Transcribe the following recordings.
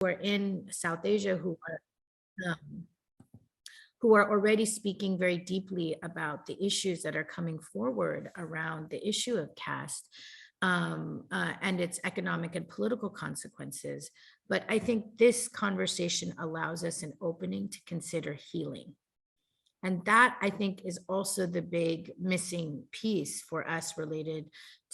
are in South Asia who are already speaking very deeply about the issues that are coming forward around the issue of caste and its economic and political consequences. But I think this conversation allows us an opening to consider healing. And that, I think, is also the big missing piece for us related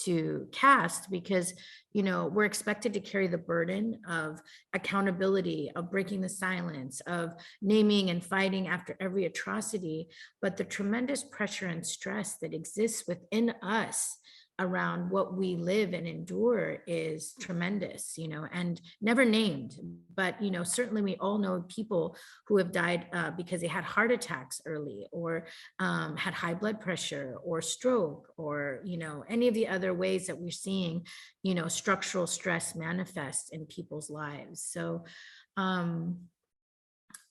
to caste, because, you know, we're expected to carry the burden of accountability, of breaking the silence, of naming and fighting after every atrocity. But the tremendous pressure and stress that exists within us around what we live and endure is tremendous, you know, and never named. But, you know, certainly we all know people who have died because they had heart attacks early, or had high blood pressure or stroke, or, you know, any of the other ways that we're seeing, you know, structural stress manifest in people's lives. So,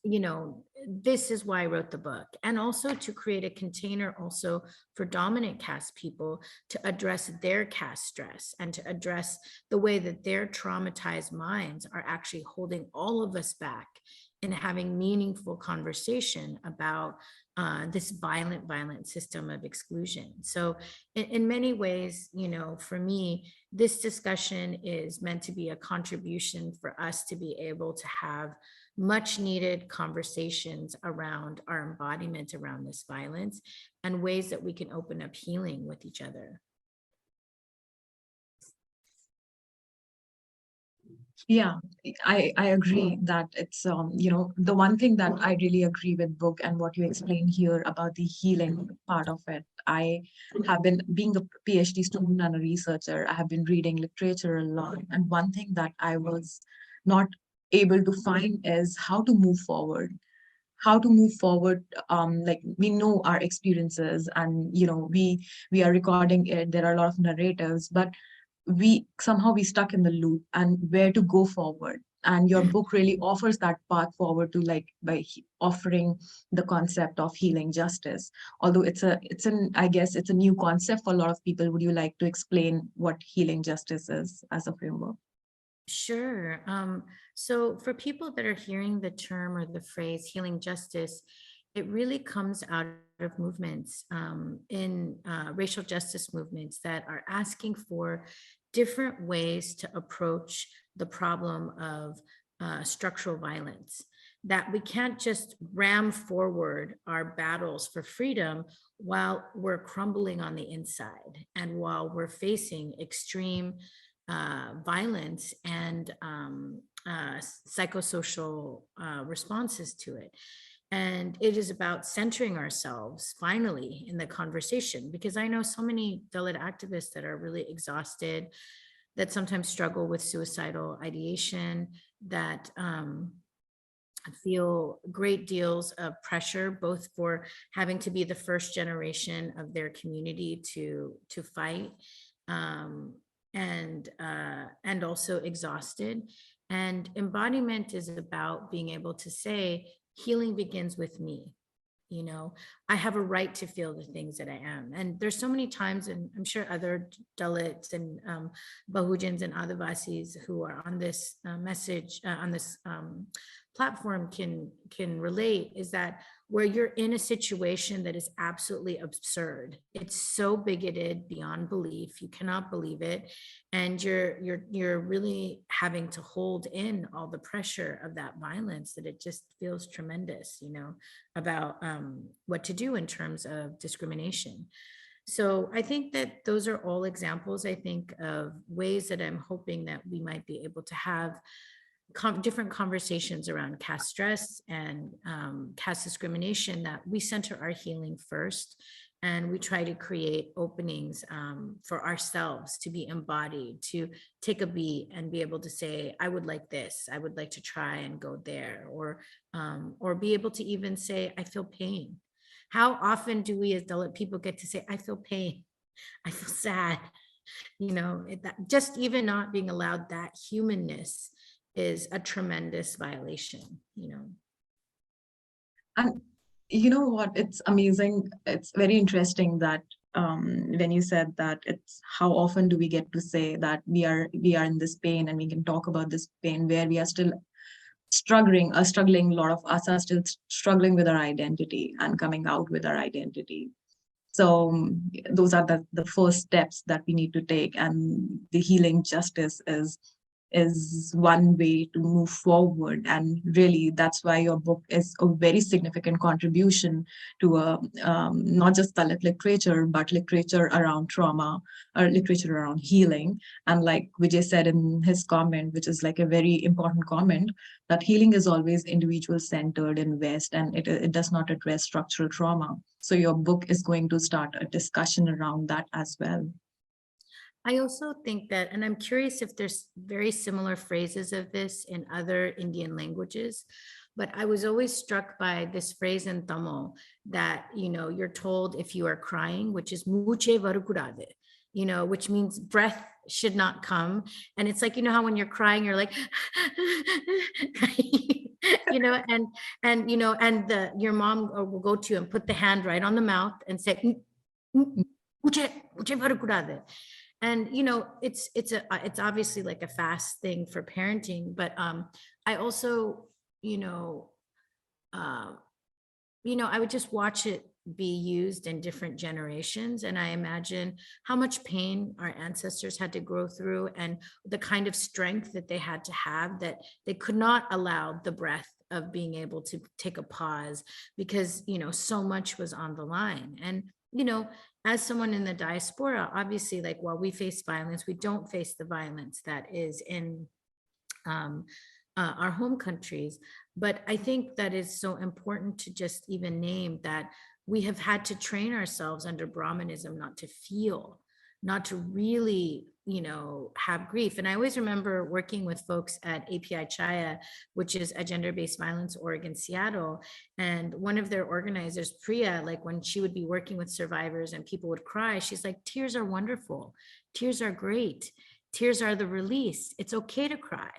you know, this is why I wrote the book, and also to create a container also for dominant caste people to address their caste stress and to address the way that their traumatized minds are actually holding all of us back in having meaningful conversation about this violent system of exclusion. So in many ways, you know, for me, this discussion is meant to be a contribution for us to be able to have much needed conversations around our embodiment around this violence and ways that we can open up healing with each other. Yeah, I agree that it's, you know, the one thing that I really agree with book and what you explain here about the healing part of it. I have been, being a PhD student and a researcher, I have been reading literature a lot. And one thing that I was not able to find is how to move forward. Like, we know our experiences, and, you know, we are recording it, there are a lot of narratives, but we stuck in the loop, and where to go forward. And your book really offers that path forward to, like, by offering the concept of healing justice. Although I guess it's a new concept for a lot of people. Would you like to explain what healing justice is as a framework? Sure. So for people that are hearing the term or the phrase healing justice, it really comes out of movements in racial justice movements that are asking for different ways to approach the problem of structural violence. That we can't just ram forward our battles for freedom while we're crumbling on the inside and while we're facing extreme violence and psychosocial responses to it. And it is about centering ourselves finally in the conversation, because I know so many Dalit activists that are really exhausted, that sometimes struggle with suicidal ideation, that feel great deals of pressure, both for having to be the first generation of their community to fight, and also exhausted. And embodiment is about being able to say, healing begins with me. You know, I have a right to feel the things that I am. And there's so many times, and I'm sure other Dalits and Bahujans and Advasis who are on this message, on this platform can relate, is that where you're in a situation that is absolutely absurd, it's so bigoted beyond belief, you cannot believe it, and you're really having to hold in all the pressure of that violence, that it just feels tremendous, you know, about what to do in terms of discrimination. So I think that those are all examples, I think, of ways that I'm hoping that we might be able to have different conversations around caste stress and caste discrimination, that we center our healing first, and we try to create openings for ourselves to be embodied, to take a beat and be able to say, I would like this, I would like to try and go there, or be able to even say, I feel pain. How often do we as Dalit people get to say, I feel pain, I feel sad? You know, just even not being allowed that humanness is a tremendous violation, you know. And you know what, it's amazing, it's very interesting that when you said that, it's how often do we get to say that we are in this pain, and we can talk about this pain, where we are still struggling. A lot of us are still struggling with our identity and coming out with our identity. So those are the first steps that we need to take, and the healing justice is one way to move forward. And really, that's why your book is a very significant contribution to not just Dalit literature, but literature around trauma, or literature around healing. And like Vijay said in his comment, which is like a very important comment, that healing is always individual-centered in West, and it does not address structural trauma. So your book is going to start a discussion around that as well. I also think that, and I'm curious if there's very similar phrases of this in other Indian languages, but I was always struck by this phrase in Tamil that, you're told if you are crying, which is muche varukudade, which means breath should not come. And it's like, how when you're crying, you're like, and your mom will go to you and put the hand right on the mouth and say, muche varukudade. And it's obviously like a fast thing for parenting, but I also I would just watch it be used in different generations, and I imagine how much pain our ancestors had to go through and the kind of strength that they had to have, that they could not allow the breath of being able to take a pause because so much was on the line. And as someone in the diaspora, obviously, like while we face violence, we don't face the violence that is in our home countries. But I think that it's so important to just even name that we have had to train ourselves under Brahmanism not to feel, not to really, have grief. And I always remember working with folks at API Chaya, which is a gender-based violence org in Seattle. And one of their organizers, Priya, like when she would be working with survivors and people would cry, she's like, tears are wonderful. Tears are great. Tears are the release. It's okay to cry,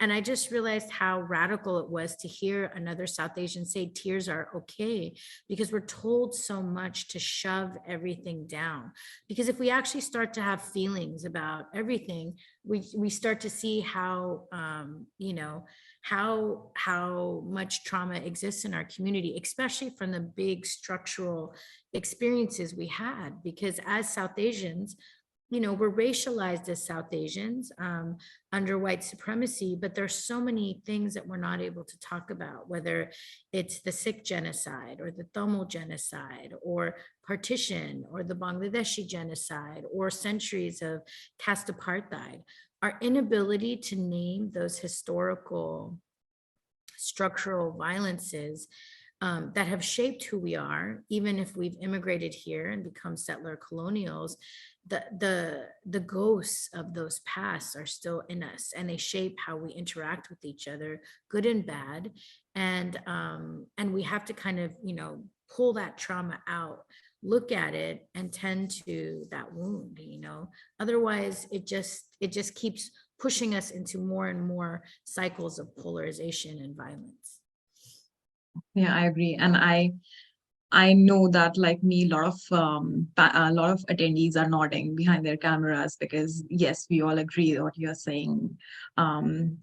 And I just realized how radical it was to hear another South Asian say tears are okay, because we're told so much to shove everything down. Because if we actually start to have feelings about everything, we start to see how, how much trauma exists in our community, especially from the big structural experiences we had. Because as South Asians, we're racialized as South Asians under white supremacy, but there's so many things that we're not able to talk about, whether it's the Sikh genocide or the Tamil genocide or partition or the Bangladeshi genocide or centuries of caste apartheid. Our inability to name those historical structural violences that have shaped who we are, even if we've immigrated here and become settler colonials, the ghosts of those pasts are still in us, and they shape how we interact with each other, good and bad. And we have to kind of, pull that trauma out, look at it, and tend to that wound, Otherwise, it just keeps pushing us into more and more cycles of polarization and violence. Yeah, I agree. And I know that, like me, a lot of attendees are nodding behind their cameras, because yes, we all agree what you're saying. And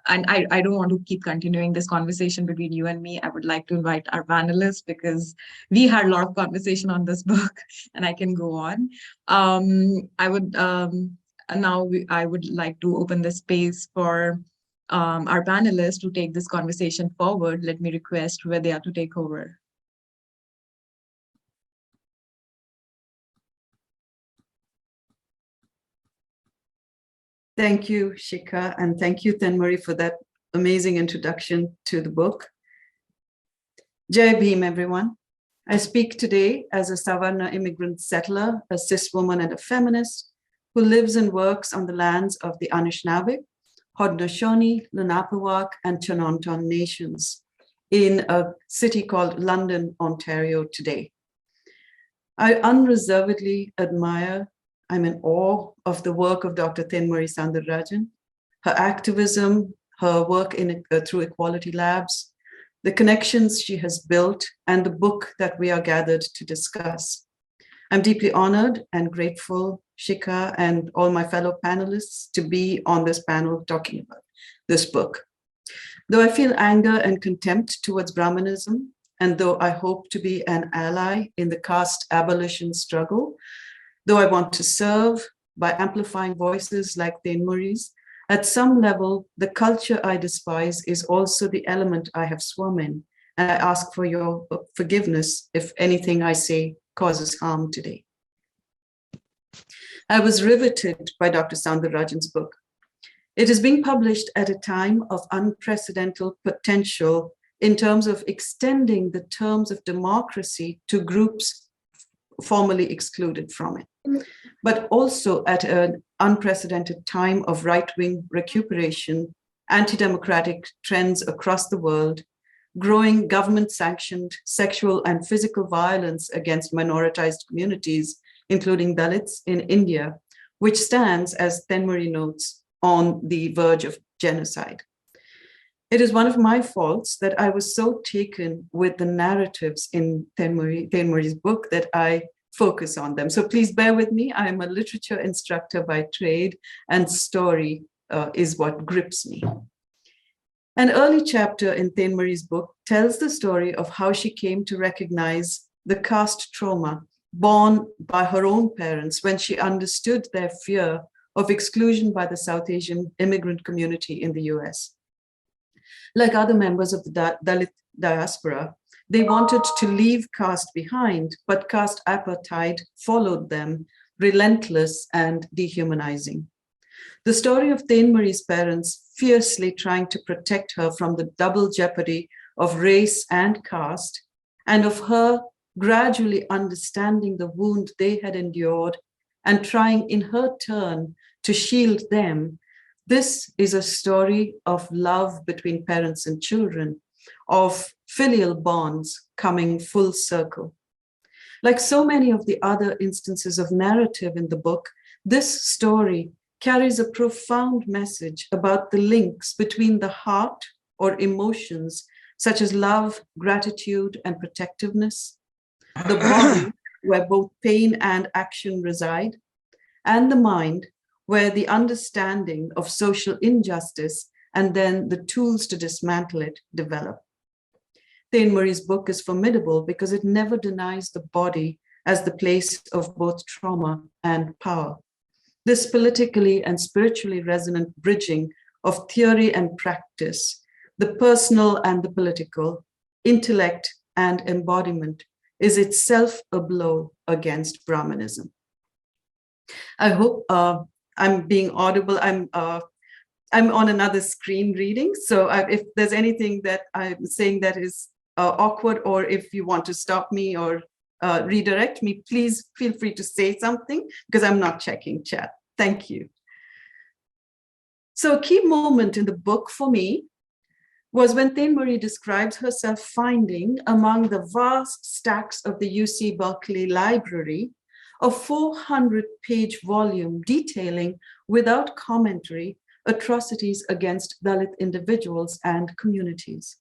I don't want to keep continuing this conversation between you and me. I would like to invite our panelists, because we had a lot of conversation on this book, and I can go on. I would like to open the space for our panelists to take this conversation forward. Let me request Srividya to take over. Thank you, Shikha, and thank you, Thenmozhi, for that amazing introduction to the book. Jai Bhim, everyone. I speak today as a Savarna immigrant settler, a cis woman and a feminist who lives and works on the lands of the Anishinaabe, Haudenosaunee, Lenape and Chononton nations in a city called London, Ontario today. I unreservedly admire, I'm in awe of the work of Dr. Thenmozhi Soundararajan, her activism, her work through Equality Labs, the connections she has built, and the book that we are gathered to discuss. I'm deeply honored and grateful, Shikha and all my fellow panelists, to be on this panel talking about this book. Though I feel anger and contempt towards Brahmanism, and though I hope to be an ally in the caste abolition struggle, though I want to serve by amplifying voices like Thenmozhi's, at some level, the culture I despise is also the element I have swum in, and I ask for your forgiveness if anything I say causes harm today. I was riveted by Dr. Soundararajan's book. It is being published at a time of unprecedented potential in terms of extending the terms of democracy to groups formerly excluded from it, but also at an unprecedented time of right-wing recuperation, anti-democratic trends across the world, growing government-sanctioned sexual and physical violence against minoritized communities, including Dalits in India, which stands, as Thenmozhi notes, on the verge of genocide. It is one of my faults that I was so taken with the narratives in Thenmozhi's book that I focus on them. So please bear with me. I am a literature instructor by trade, and story is what grips me. An early chapter in Thenmozhi's book tells the story of how she came to recognize the caste trauma borne by her own parents when she understood their fear of exclusion by the South Asian immigrant community in the US. Like other members of the Dalit diaspora, they wanted to leave caste behind, but caste apartheid followed them, relentless and dehumanizing. The story of Thenmozhi's parents fiercely trying to protect her from the double jeopardy of race and caste, and of her gradually understanding the wound they had endured and trying in her turn to shield them. This is a story of love between parents and children, of filial bonds coming full circle. Like so many of the other instances of narrative in the book, this story carries a profound message about the links between the heart or emotions, such as love, gratitude, and protectiveness, the body, where both pain and action reside, and the mind, where the understanding of social injustice and then the tools to dismantle it develop. Thenmozhi's book is formidable because it never denies the body as the place of both trauma and power. This politically and spiritually resonant bridging of theory and practice, the personal and the political, intellect and embodiment, is itself a blow against Brahmanism. I hope I'm being audible. I'm on another screen reading, so if there's anything that I'm saying that is awkward, or if you want to stop me or redirect me, please feel free to say something, because I'm not checking chat. Thank you. So a key moment in the book for me was when Thenmozhi describes herself finding among the vast stacks of the UC Berkeley Library a 400-page volume detailing, without commentary, atrocities against Dalit individuals and communities.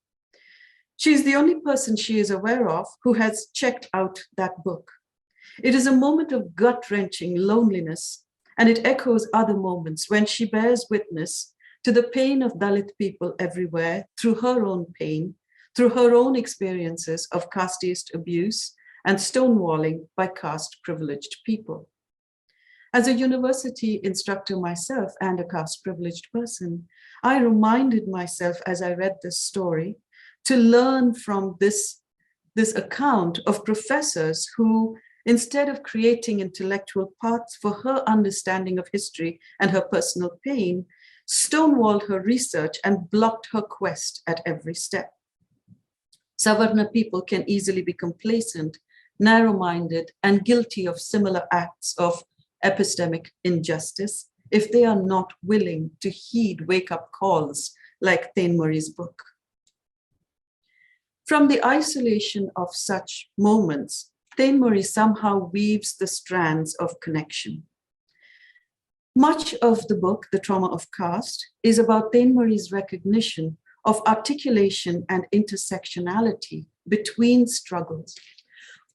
She's the only person she is aware of who has checked out that book. It is a moment of gut-wrenching loneliness, and it echoes other moments when she bears witness to the pain of Dalit people everywhere through her own pain, through her own experiences of casteist abuse and stonewalling by caste-privileged people. As a university instructor myself and a caste-privileged person, I reminded myself as I read this story to learn from this account of professors who, instead of creating intellectual paths for her understanding of history and her personal pain, stonewalled her research and blocked her quest at every step. Savarna people can easily be complacent, narrow-minded, and guilty of similar acts of epistemic injustice if they are not willing to heed wake-up calls like Thenmozhi's book. From the isolation of such moments, Thenmozhi somehow weaves the strands of connection. Much of the book, The Trauma of Caste, is about Thenmozhi's recognition of articulation and intersectionality between struggles.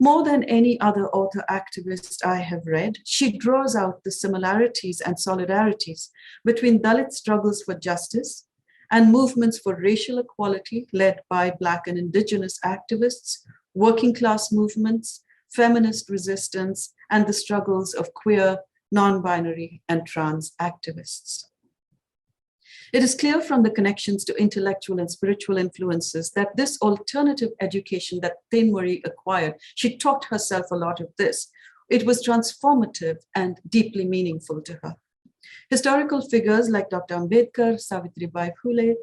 More than any other author activist I have read, she draws out the similarities and solidarities between Dalit struggles for justice and movements for racial equality led by Black and Indigenous activists, working class movements, feminist resistance, and the struggles of queer, non-binary, and trans activists. It is clear from the connections to intellectual and spiritual influences that this alternative education that Thenmozhi acquired, she taught herself a lot of this. It was transformative and deeply meaningful to her. Historical figures like Dr. Ambedkar, Savitribai Phule,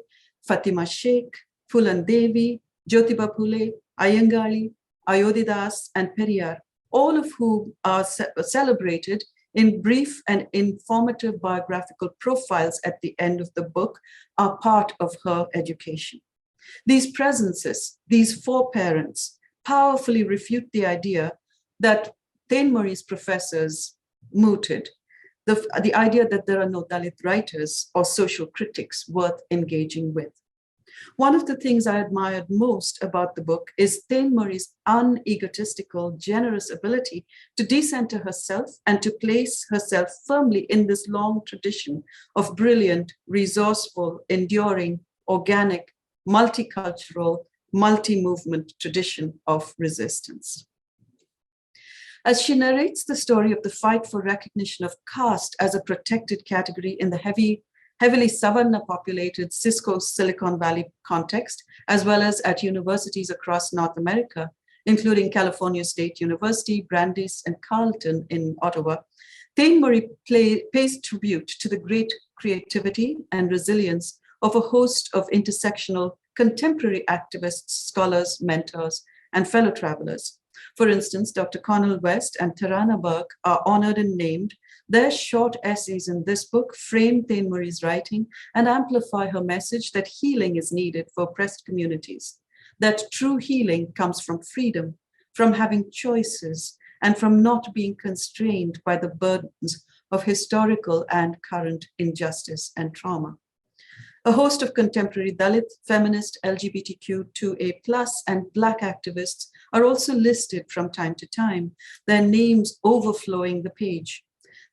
Fatima Sheikh, Phulan Devi, Jyotiba Phule, Iyengar, Ayodhyadas, and Periyar, all of whom are celebrated in brief and informative biographical profiles at the end of the book, are part of her education. These presences, these foreparents, powerfully refute the idea that Thenmozhi's professors mooted, the idea that there are no Dalit writers or social critics worth engaging with. One of the things I admired most about the book is Thenmozhi's unegotistical, generous ability to decenter herself and to place herself firmly in this long tradition of brilliant, resourceful, enduring, organic, multicultural, multi-movement tradition of resistance. As she narrates the story of the fight for recognition of caste as a protected category in the heavily Savarna-populated Cisco Silicon Valley context, as well as at universities across North America, including California State University, Brandeis, and Carleton in Ottawa, Thenmozhi pays tribute to the great creativity and resilience of a host of intersectional contemporary activists, scholars, mentors, and fellow travelers. For instance, Dr. Cornel West and Tarana Burke are honored and named. Their short essays in this book frame Thenmozhi's writing and amplify her message that healing is needed for oppressed communities, that true healing comes from freedom, from having choices, and from not being constrained by the burdens of historical and current injustice and trauma. A host of contemporary Dalit, feminist, LGBTQ2A+, and Black activists are also listed from time to time, their names overflowing the page.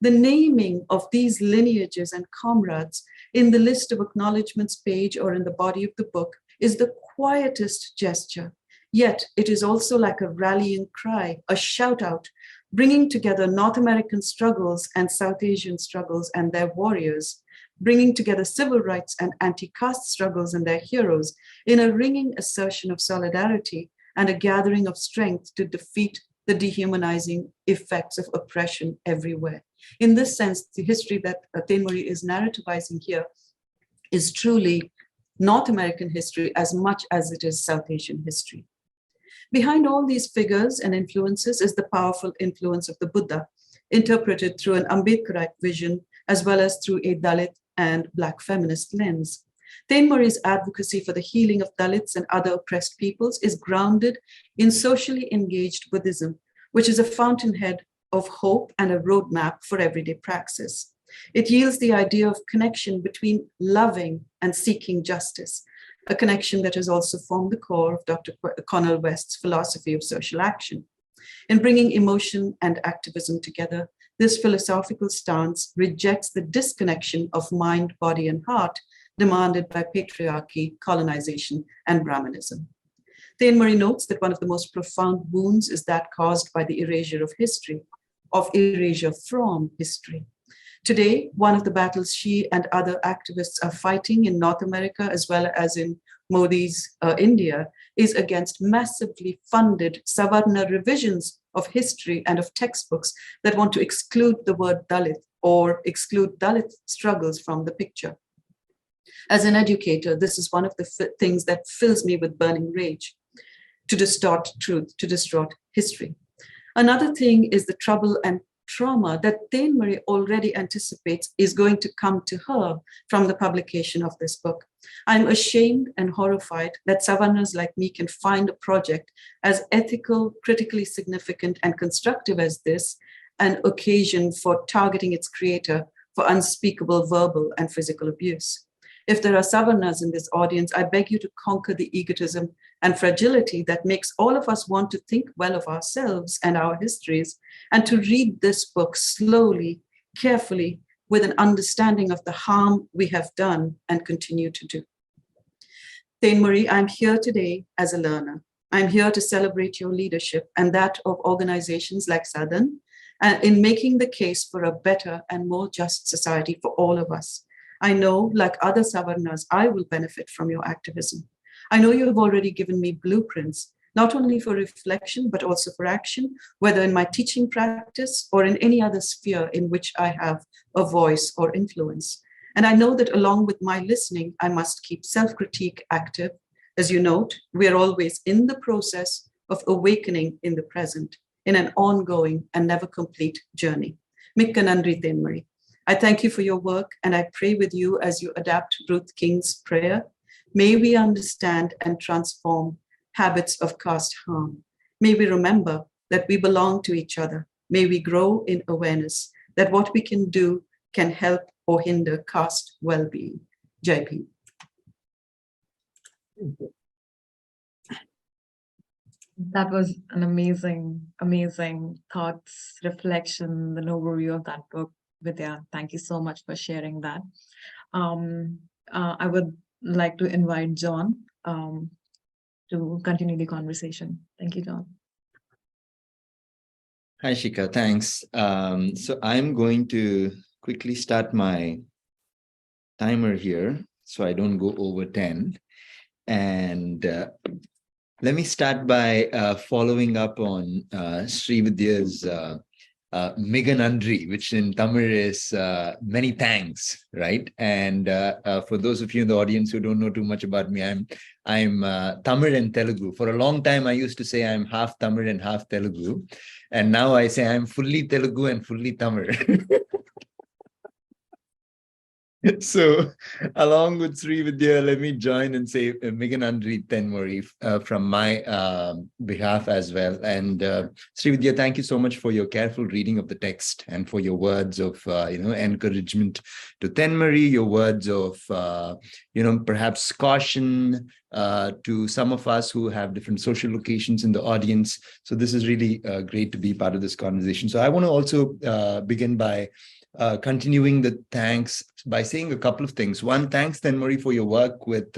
The naming of these lineages and comrades in the list of acknowledgements page or in the body of the book is the quietest gesture, yet it is also like a rallying cry, a shout out, bringing together North American struggles and South Asian struggles and their warriors, bringing together civil rights and anti-caste struggles and their heroes in a ringing assertion of solidarity and a gathering of strength to defeat the dehumanizing effects of oppression everywhere. In this sense, the history that Thenmozhi is narrativizing here is truly North American history as much as it is South Asian history. Behind all these figures and influences is the powerful influence of the Buddha, interpreted through an Ambedkarite vision as well as through a Dalit and Black feminist lens. Thenmozhi's advocacy for the healing of Dalits and other oppressed peoples is grounded in socially engaged Buddhism, which is a fountainhead of hope and a roadmap for everyday praxis. It yields the idea of connection between loving and seeking justice, a connection that has also formed the core of Dr. Cornel West's philosophy of social action. In bringing emotion and activism together, this philosophical stance rejects the disconnection of mind, body, and heart demanded by patriarchy, colonization, and Brahmanism. Thenmozhi notes that one of the most profound wounds is that caused by the erasure of history, of erasure from history. Today, one of the battles she and other activists are fighting in North America, as well as in Modi's India, is against massively funded Savarna revisions of history and of textbooks that want to exclude the word Dalit or exclude Dalit struggles from the picture. As an educator, this is one of the things that fills me with burning rage, to distort truth, to distort history. Another thing is the trouble and trauma that Thenmozhi already anticipates is going to come to her from the publication of this book. I'm ashamed and horrified that Savarnas like me can find a project as ethical, critically significant, and constructive as this, an occasion for targeting its creator for unspeakable verbal and physical abuse. If there are Savarnas in this audience, I beg you to conquer the egotism and fragility that makes all of us want to think well of ourselves and our histories, and to read this book slowly, carefully, with an understanding of the harm we have done and continue to do. Thenmozhi, I'm here today as a learner. I'm here to celebrate your leadership and that of organizations like SADAN, and in making the case for a better and more just society for all of us. I know, like other Savarnas, I will benefit from your activism. I know you have already given me blueprints, not only for reflection, but also for action, whether in my teaching practice or in any other sphere in which I have a voice or influence. And I know that along with my listening, I must keep self-critique active. As you note, we are always in the process of awakening in the present, in an ongoing and never complete journey. Mikka Nandri Thenmozhi. I thank you for your work, and I pray with you as you adapt Ruth King's prayer. May we understand and transform habits of caste harm. May we remember that we belong to each other. May we grow in awareness that what we can do can help or hinder caste well-being. Jai Bhim. That was an amazing thoughts, reflection, an overview of that book, Vidya. Thank you so much for sharing that. I would like to invite John to continue the conversation. Thank you, John. Hi, Shikha. Thanks. So I'm going to quickly start my timer here so I don't go over 10. And let me start by following up on Srividya's Miganandri, which in Tamil is many thanks, right? And for those of you in the audience who don't know too much about me, I'm Tamil and Telugu. For a long time, I used to say I'm half Tamil and half Telugu. And now I say I'm fully Telugu and fully Tamil. So, along with Srividya, let me join and say Miganandri Thenmozhi from my behalf as well. And Srividya, thank you so much for your careful reading of the text and for your words of encouragement to Thenmozhi, your words of perhaps caution to some of us who have different social locations in the audience. So this is really great to be part of this conversation. So I want to also begin by continuing the thanks by saying a couple of things. One, thanks, Thenmozhi, for your work with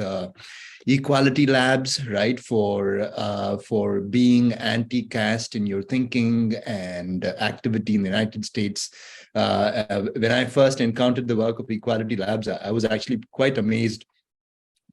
Equality Labs, right? For being anti-caste in your thinking and activity in the United States. When I first encountered the work of Equality Labs, I was actually quite amazed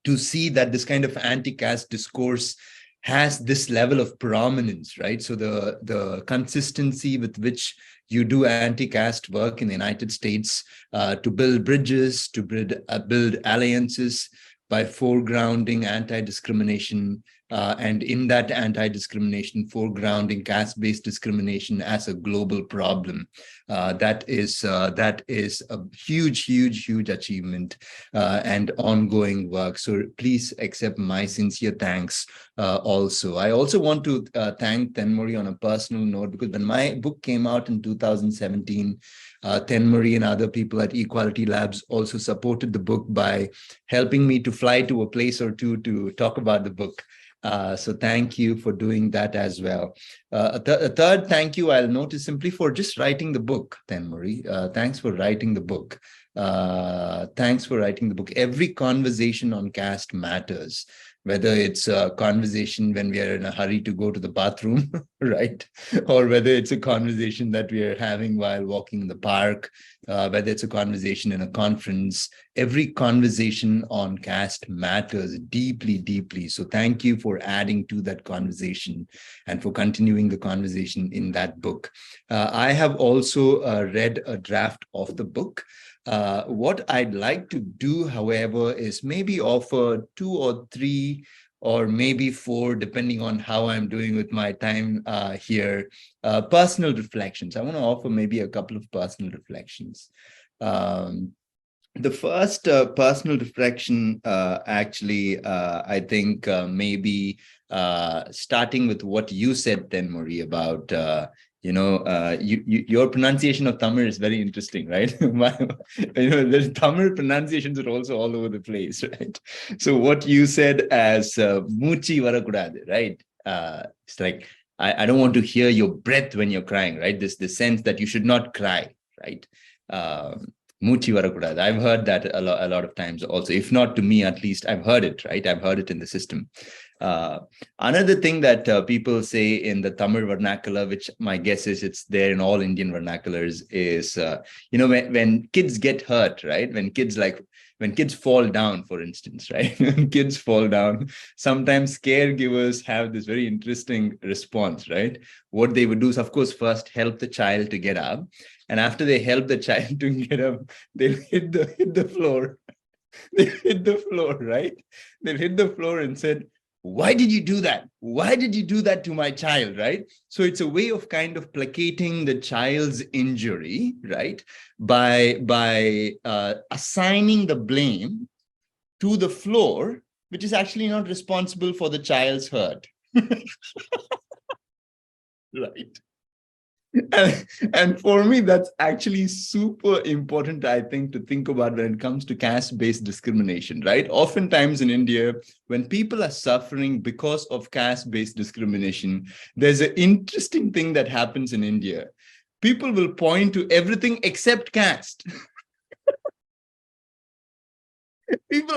to see that this kind of anti-caste discourse has this level of prominence, right? So the consistency with which you do anti-caste work in the United States to build bridges, to build alliances by foregrounding anti-discrimination, and in that anti-discrimination, foregrounding caste-based discrimination as a global problem. That is a huge achievement and ongoing work. So please accept my sincere thanks also. I also want to thank Thenmozhi on a personal note, because when my book came out in 2017, Thenmozhi and other people at Equality Labs also supported the book by helping me to fly to a place or two to talk about the book. So thank you for doing that as well. A third thank you I'll note is simply for just writing the book, Thenmozhi. Thanks for writing the book. Thanks for writing the book. Every conversation on caste matters, whether it's a conversation when we are in a hurry to go to the bathroom, right? Or whether it's a conversation that we are having while walking in the park, whether it's a conversation in a conference. Every conversation on caste matters deeply. So thank you for adding to that conversation and for continuing the conversation in that book. I have also read a draft of the book. What I'd like to do, however, is maybe offer 2 or 3 or maybe 4, depending on how I'm doing with my time here, personal reflections. I want to offer maybe a couple of personal reflections. The first personal reflection, I think maybe starting with what you said, Thenmozhi, about your pronunciation of Tamil is very interesting, right? The Tamil pronunciations are also all over the place, right? So what you said as "Moochi varakudadu," right? It's like I don't want to hear your breath when you're crying, right? The sense that you should not cry, right? Muchi varakudadu. I've heard that a lot of times also. If not to me, at least I've heard it, right? I've heard it in the system. Another thing that people say in the Tamil vernacular, which my guess is it's there in all Indian vernaculars, is, when kids get hurt, right? When kids fall down, for instance, right? When kids fall down, sometimes caregivers have this very interesting response, right? What they would do is, of course, first help the child to get up. And after they help the child to get up, they'll hit the floor. They hit the floor, right? They'll hit the floor and said, why did you do that? Why did you do that to my child, right? So it's a way of kind of placating the child's injury, right? By assigning the blame to the floor, which is actually not responsible for the child's hurt. Right. And for me, that's actually super important, I think, to think about when it comes to caste-based discrimination, right? Oftentimes in India, when people are suffering because of caste-based discrimination, there's an interesting thing that happens in India. People will point to everything except caste. People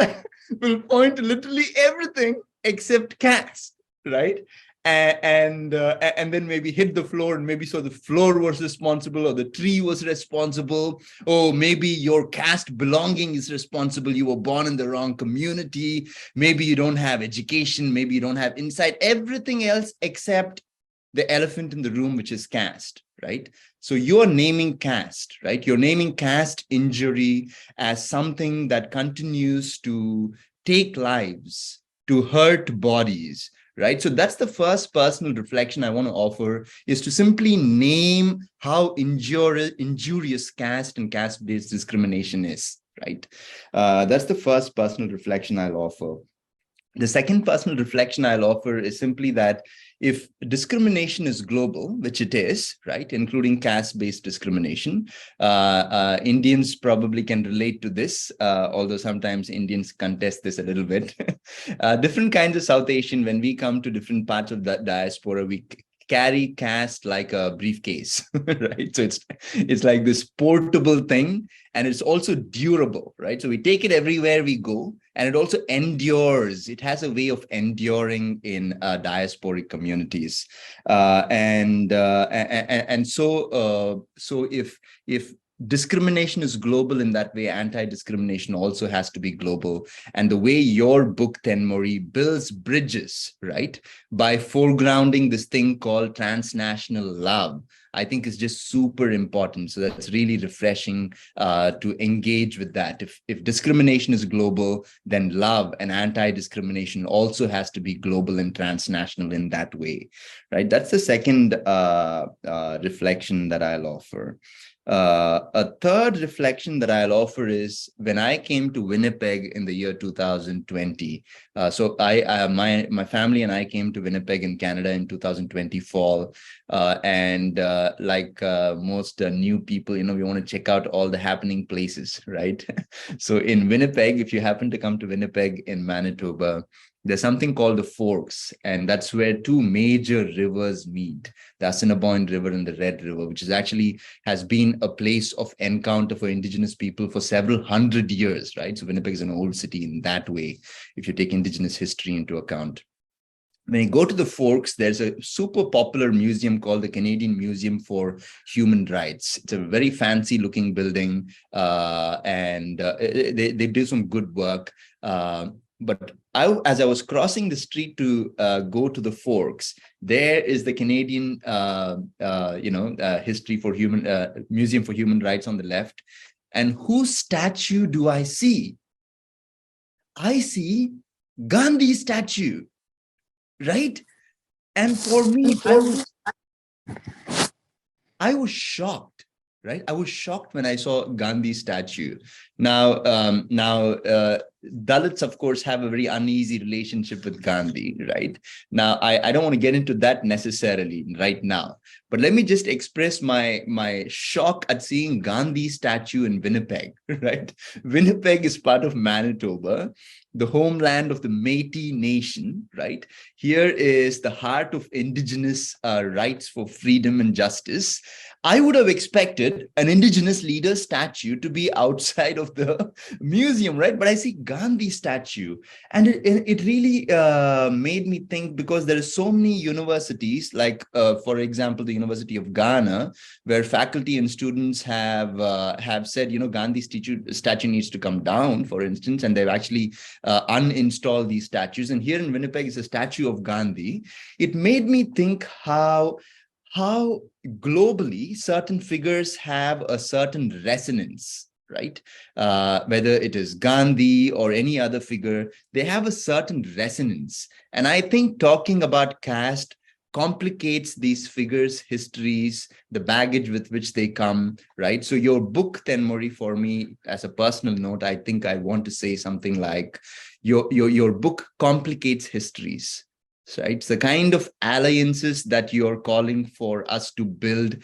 will point to literally everything except caste, right? And then maybe hit the floor, and maybe so the floor was responsible, or the tree was responsible, or maybe your caste belonging is responsible. You were born in the wrong community. Maybe you don't have education. Maybe you don't have insight. Everything else except the elephant in the room, which is caste, right? So you're naming caste, right? You're naming caste injury as something that continues to take lives, to hurt bodies, right? So that's the first personal reflection I want to offer, is to simply name how injurious caste and caste-based discrimination is, right? That's the first personal reflection I'll offer. The second personal reflection I'll offer is simply that if discrimination is global, which it is, right, including caste-based discrimination, Indians probably can relate to this, although sometimes Indians contest this a little bit. Different kinds of South Asian, when we come to different parts of the diaspora, we carry caste like a briefcase, right? So it's like this portable thing, and it's also durable, right? So we take it everywhere we go, and it also endures. It has a way of enduring in diasporic communities, and so if discrimination is global in that way, anti-discrimination also has to be global. And the way your book, Thenmozhi, builds bridges, right, by foregrounding this thing called transnational love, I think is just super important. So that's really refreshing to engage with that. If discrimination is global, then love and anti-discrimination also has to be global and transnational in that way, right? That's the second reflection that I'll offer. A third reflection that I'll offer is when I came to Winnipeg in the year 2020. So my family and I came to Winnipeg in Canada in 2020 fall. And like most new people, we want to check out all the happening places, right? So in Winnipeg, if you happen to come to Winnipeg in Manitoba, there's something called the Forks, and that's where two major rivers meet, the Assiniboine River and the Red River, which has been a place of encounter for Indigenous people for several hundred years, right? So Winnipeg is an old city in that way, if you take Indigenous history into account. When you go to the Forks, there's a super popular museum called the Canadian Museum for Human Rights. It's a very fancy looking building, and they do some good work. But as I was crossing the street to go to the Forks, there is the Canadian, History for Human Museum for Human Rights on the left. And whose statue do I see? I see Gandhi's statue, right? And for me, I was shocked. Right, I was shocked when I saw Gandhi's statue. Now, Dalits, of course, have a very uneasy relationship with Gandhi, right? Now, I don't want to get into that necessarily right now, but let me just express my shock at seeing Gandhi's statue in Winnipeg, right? Winnipeg is part of Manitoba, the homeland of the Métis Nation, right? Here is the heart of Indigenous rights for freedom and justice. I would have expected an indigenous leader statue to be outside of the museum, right? But I see Gandhi statue, and it really made me think, because there are so many universities, like for example, the University of Ghana, where faculty and students have said, Gandhi statue needs to come down, for instance, and they've actually uninstalled these statues. And here in Winnipeg is a statue of Gandhi. It made me think how globally certain figures have a certain resonance, right? Whether it is Gandhi or any other figure, they have a certain resonance. And I think talking about caste complicates these figures' histories, the baggage with which they come, right? So your book, Thenmozhi, for me, as a personal note, I think I want to say something like, your book complicates histories. Right? The kind of alliances that you're calling for us to build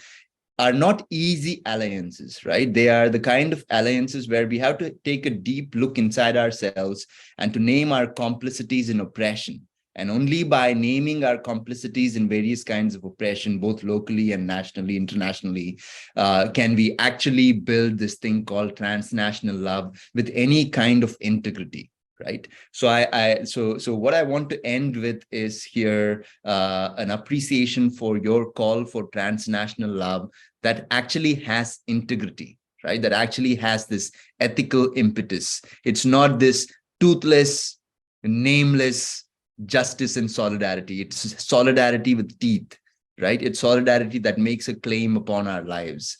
are not easy alliances, right? They are the kind of alliances where we have to take a deep look inside ourselves and to name our complicities in oppression. And only by naming our complicities in various kinds of oppression, both locally and nationally, internationally, can we actually build this thing called transnational love with any kind of integrity. Right. So so what I want to end with is here an appreciation for your call for transnational love that actually has integrity, right? That actually has this ethical impetus. It's not this toothless, nameless justice and solidarity. It's solidarity with teeth, right? It's solidarity that makes a claim upon our lives.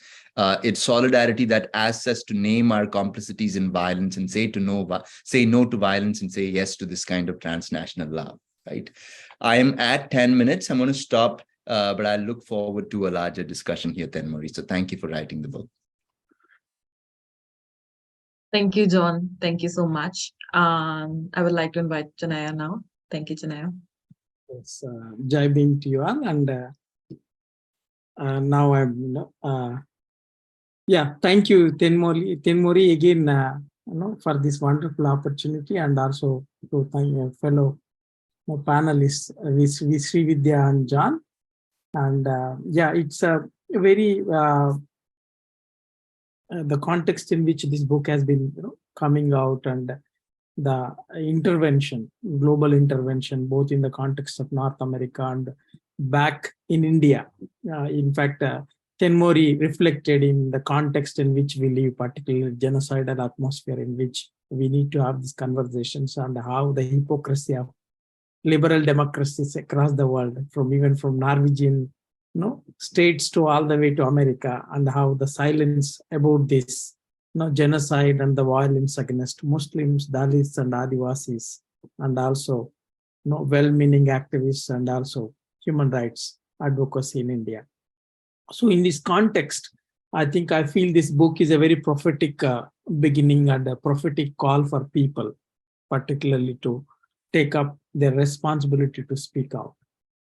It's solidarity that asks us to name our complicities in violence and say no to violence and say yes to this kind of transnational love, right? I am at 10 minutes. I'm going to stop, but I look forward to a larger discussion here, Thenmozhi. So thank you for writing the book. Thank you, John. Thank you so much. I would like to invite Chinnaiah now. Thank you, Chinnaiah. Yes, Jai Bhim to you all. And now I'm, yeah, thank you, Thenmozhi again, for this wonderful opportunity, and also to thank your fellow panelists, Srividya and John. And yeah, it's a very the context in which this book has been coming out, and the intervention, global intervention, both in the context of North America and back in India. In fact, Thenmozhi reflected in the context in which we live, particularly genocidal atmosphere in which we need to have these conversations, and how the hypocrisy of liberal democracies across the world, even from Norwegian states to all the way to America, and how the silence about this genocide and the violence against Muslims, Dalits and Adivasis, and also well-meaning activists and also human rights advocacy in India. So in this context, I feel this book is a very prophetic beginning and a prophetic call for people, particularly to take up their responsibility to speak out.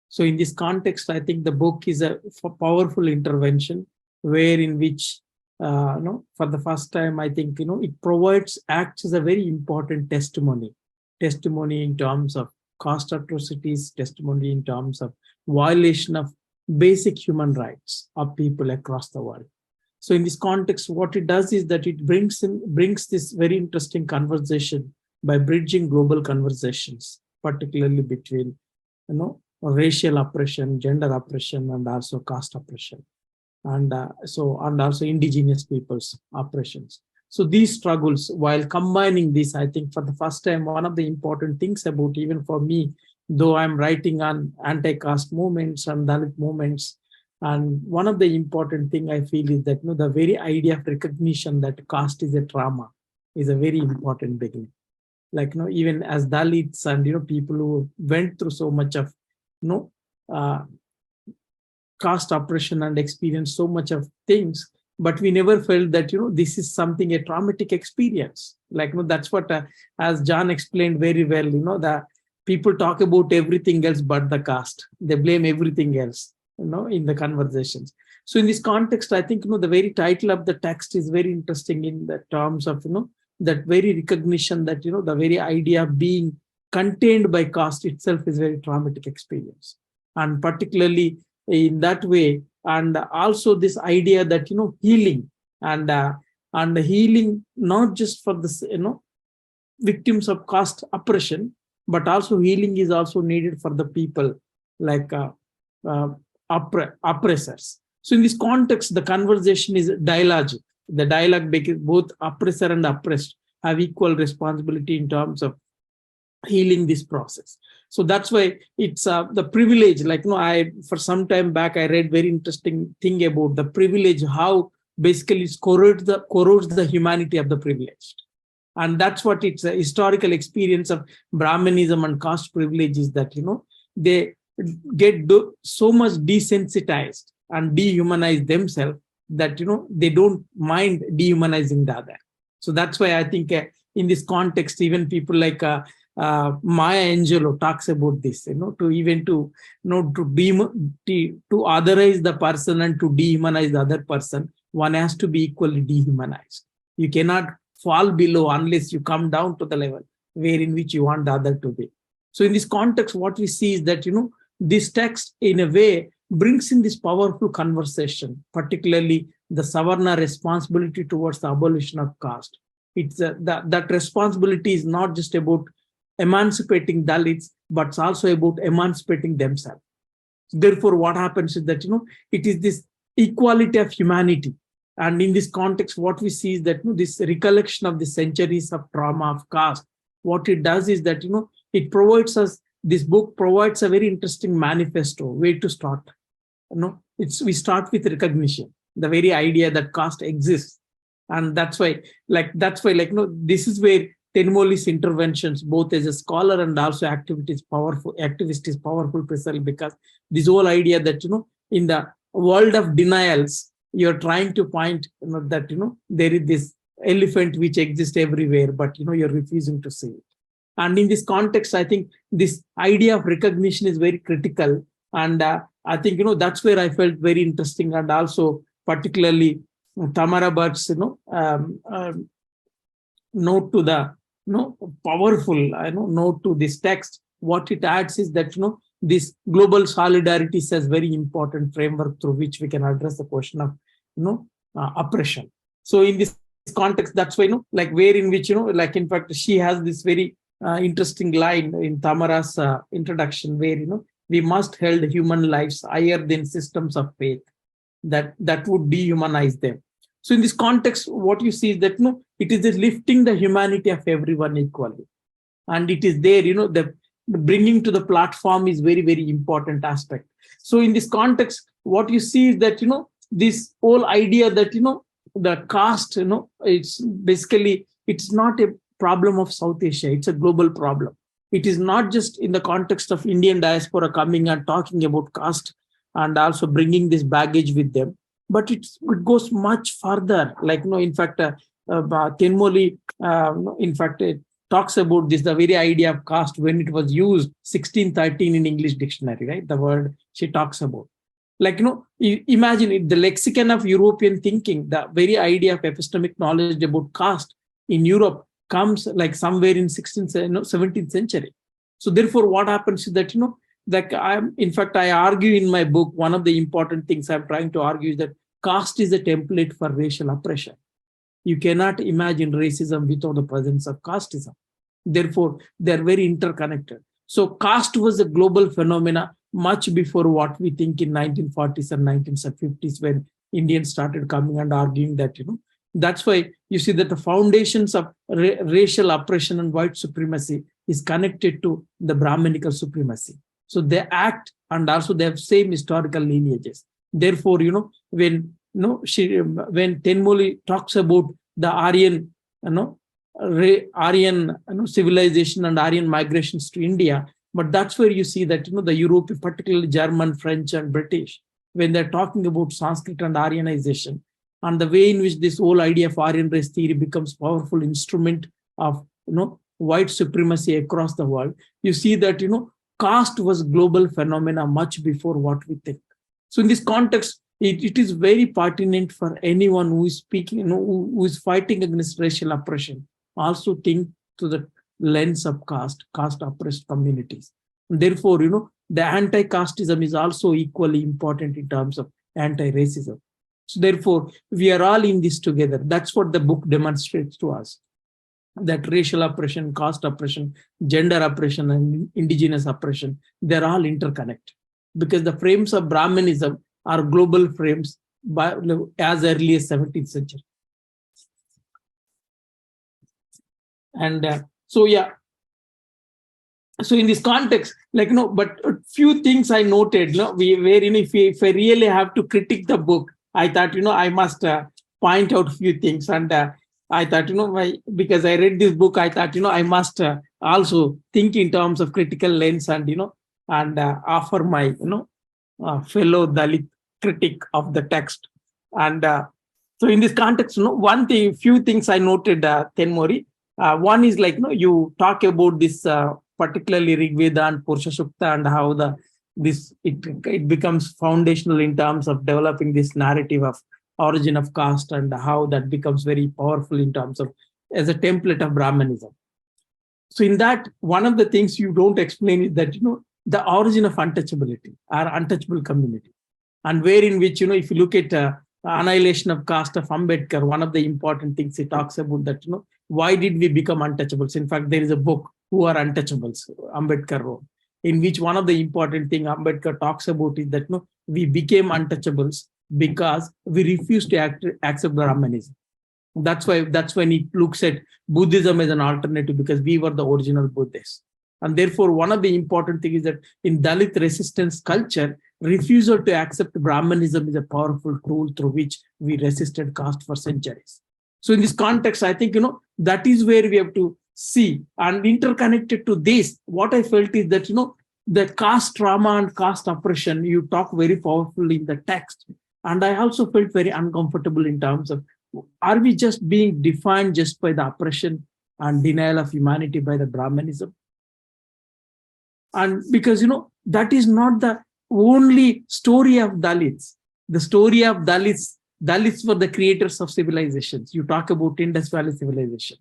So in this context, I think the book is a powerful intervention, where in which, for the first time, I think, it acts as a very important testimony in terms of caste atrocities, testimony in terms of violation of basic human rights of people across the world. So in this context, what it does is that it brings this very interesting conversation by bridging global conversations, particularly between, racial oppression, gender oppression, and also caste oppression, and also indigenous people's oppressions. So these struggles, while combining this, I think for the first time, one of the important things about, even for me, though I'm writing on anti-caste movements and Dalit movements, and one of the important thing I feel is that the very idea of recognition that caste is a trauma is a very important beginning. Like even as Dalits and people who went through so much of caste oppression and experienced so much of things, but we never felt that this is something, a traumatic experience. Like that's what as John explained very well, the people talk about everything else but the caste. They blame everything else, in the conversations. So in this context, I think, the very title of the text is very interesting in the terms of, that very recognition that, the very idea of being contained by caste itself is very traumatic experience. And particularly in that way, and also this idea that, healing and healing, not just for this, victims of caste oppression, but also healing is also needed for the people like oppressors. So in this context, the conversation is dialogic. The dialogue because both oppressor and oppressed have equal responsibility in terms of healing this process. So that's why it's the privilege. Like, I for some time back I read very interesting thing about the privilege, how basically it corrodes the humanity of the privileged. And that's what it's a historical experience of Brahmanism and caste privilege is that, they get so much desensitized and dehumanize themselves that, they don't mind dehumanizing the other. So that's why I think in this context, even people like Maya Angelou talks about this, to otherize the person and to dehumanize the other person, one has to be equally dehumanized. You cannot fall below unless you come down to the level where in which you want the other to be. So in this context, what we see is that, this text in a way brings in this powerful conversation, particularly the Savarna responsibility towards the abolition of caste. It's that responsibility is not just about emancipating Dalits, but it's also about emancipating themselves. Therefore, what happens is that, it is this equality of humanity. And in this context, what we see is that, this recollection of the centuries of trauma of caste, what it does is that, it provides us, this book provides a very interesting manifesto, way to start. We start with recognition, the very idea that caste exists. And that's why, this is where Thenmozhi's interventions, both as a scholar and also activist is powerful precisely because this whole idea that, in the world of denials, you're trying to point that, there is this elephant which exists everywhere, but, you're refusing to see it. And in this context, I think this idea of recognition is very critical. And I think, that's where I felt very interesting. And also particularly Tamara Bhatt's, note to the, powerful, note to this text. What it adds is that, this global solidarity says very important framework through which we can address the question of, oppression. So in this context, that's why, where in which, in fact, she has this very interesting line in Tamara's introduction where, we must hold human lives higher than systems of faith that would dehumanize them. So in this context, what you see is that, it is just lifting the humanity of everyone equally. And it is there, the bringing to the platform is very, very important aspect. So in this context, what you see is that, this whole idea that, the caste, it's basically, it's not a problem of South Asia, it's a global problem. It is not just in the context of Indian diaspora coming and talking about caste and also bringing this baggage with them, but it goes much further. In fact, Thenmozhi, in fact, it talks about this, the very idea of caste when it was used 1613 in English dictionary, right? The word she talks about. Imagine it, the lexicon of European thinking, the very idea of epistemic knowledge about caste in Europe comes somewhere in 17th century. So therefore, what happens is that, I argue in my book, one of the important things I'm trying to argue is that caste is a template for racial oppression. You cannot imagine racism without the presence of casteism. Therefore, they're very interconnected. So caste was a global phenomena much before what we think in 1940s and 1950s when Indians started coming and arguing that, that's why you see that the foundations of racial oppression and white supremacy is connected to the Brahminical supremacy. So they act and also they have same historical lineages. Therefore, when Thenmozhi talks about the Aryan, civilization and Aryan migrations to India, but that's where you see that, the European, particularly German, French, and British, when they're talking about Sanskrit and Aryanization, and the way in which this whole idea of Aryan race theory becomes powerful instrument of, white supremacy across the world, you see that, caste was global phenomena much before what we think. So in this context, it is very pertinent for anyone who is speaking, who is fighting against racial oppression, also think to the lens of caste oppressed communities. And therefore, the anti-casteism is also equally important in terms of anti-racism. So therefore, we are all in this together. That's what the book demonstrates to us. That racial oppression, caste oppression, gender oppression, and indigenous oppression, they're all interconnected. Because the frames of Brahmanism are global frames by, as early as 17th century. And so in this context, but a few things I noted, if I really have to critique the book, I thought, I must point out a few things. And I thought, because I read this book, I thought, I must also think in terms of critical lens and, offer my, fellow Dalit critic of the text. And so in this context, few things I noted, Thenmozhi. One is you talk about this particularly Rig Veda and Purusha Sukta and how it becomes foundational in terms of developing this narrative of origin of caste and how that becomes very powerful in terms of as a template of Brahmanism. So in that, one of the things you don't explain is that, the origin of untouchability, our untouchable community, and wherein which, if you look at Annihilation of Caste of Ambedkar, one of the important things he talks about that, why did we become untouchables? In fact, there is a book, Who Are Untouchables, Ambedkar wrote, in which one of the important things Ambedkar talks about is that we became untouchables because we refused to accept Brahmanism. That's when he looks at Buddhism as an alternative, because we were the original Buddhists. And therefore, one of the important things is that in Dalit resistance culture, refusal to accept Brahmanism is a powerful tool through which we resisted caste for centuries. So in this context, I think, that is where we have to see, and interconnected to this, what I felt is that, the caste trauma and caste oppression, you talk very powerfully in the text. And I also felt very uncomfortable in terms of, are we just being defined just by the oppression and denial of humanity by the Brahmanism? And because, that is not the only story of Dalits. The story of Dalits were the creators of civilizations. You talk about Indus Valley civilization.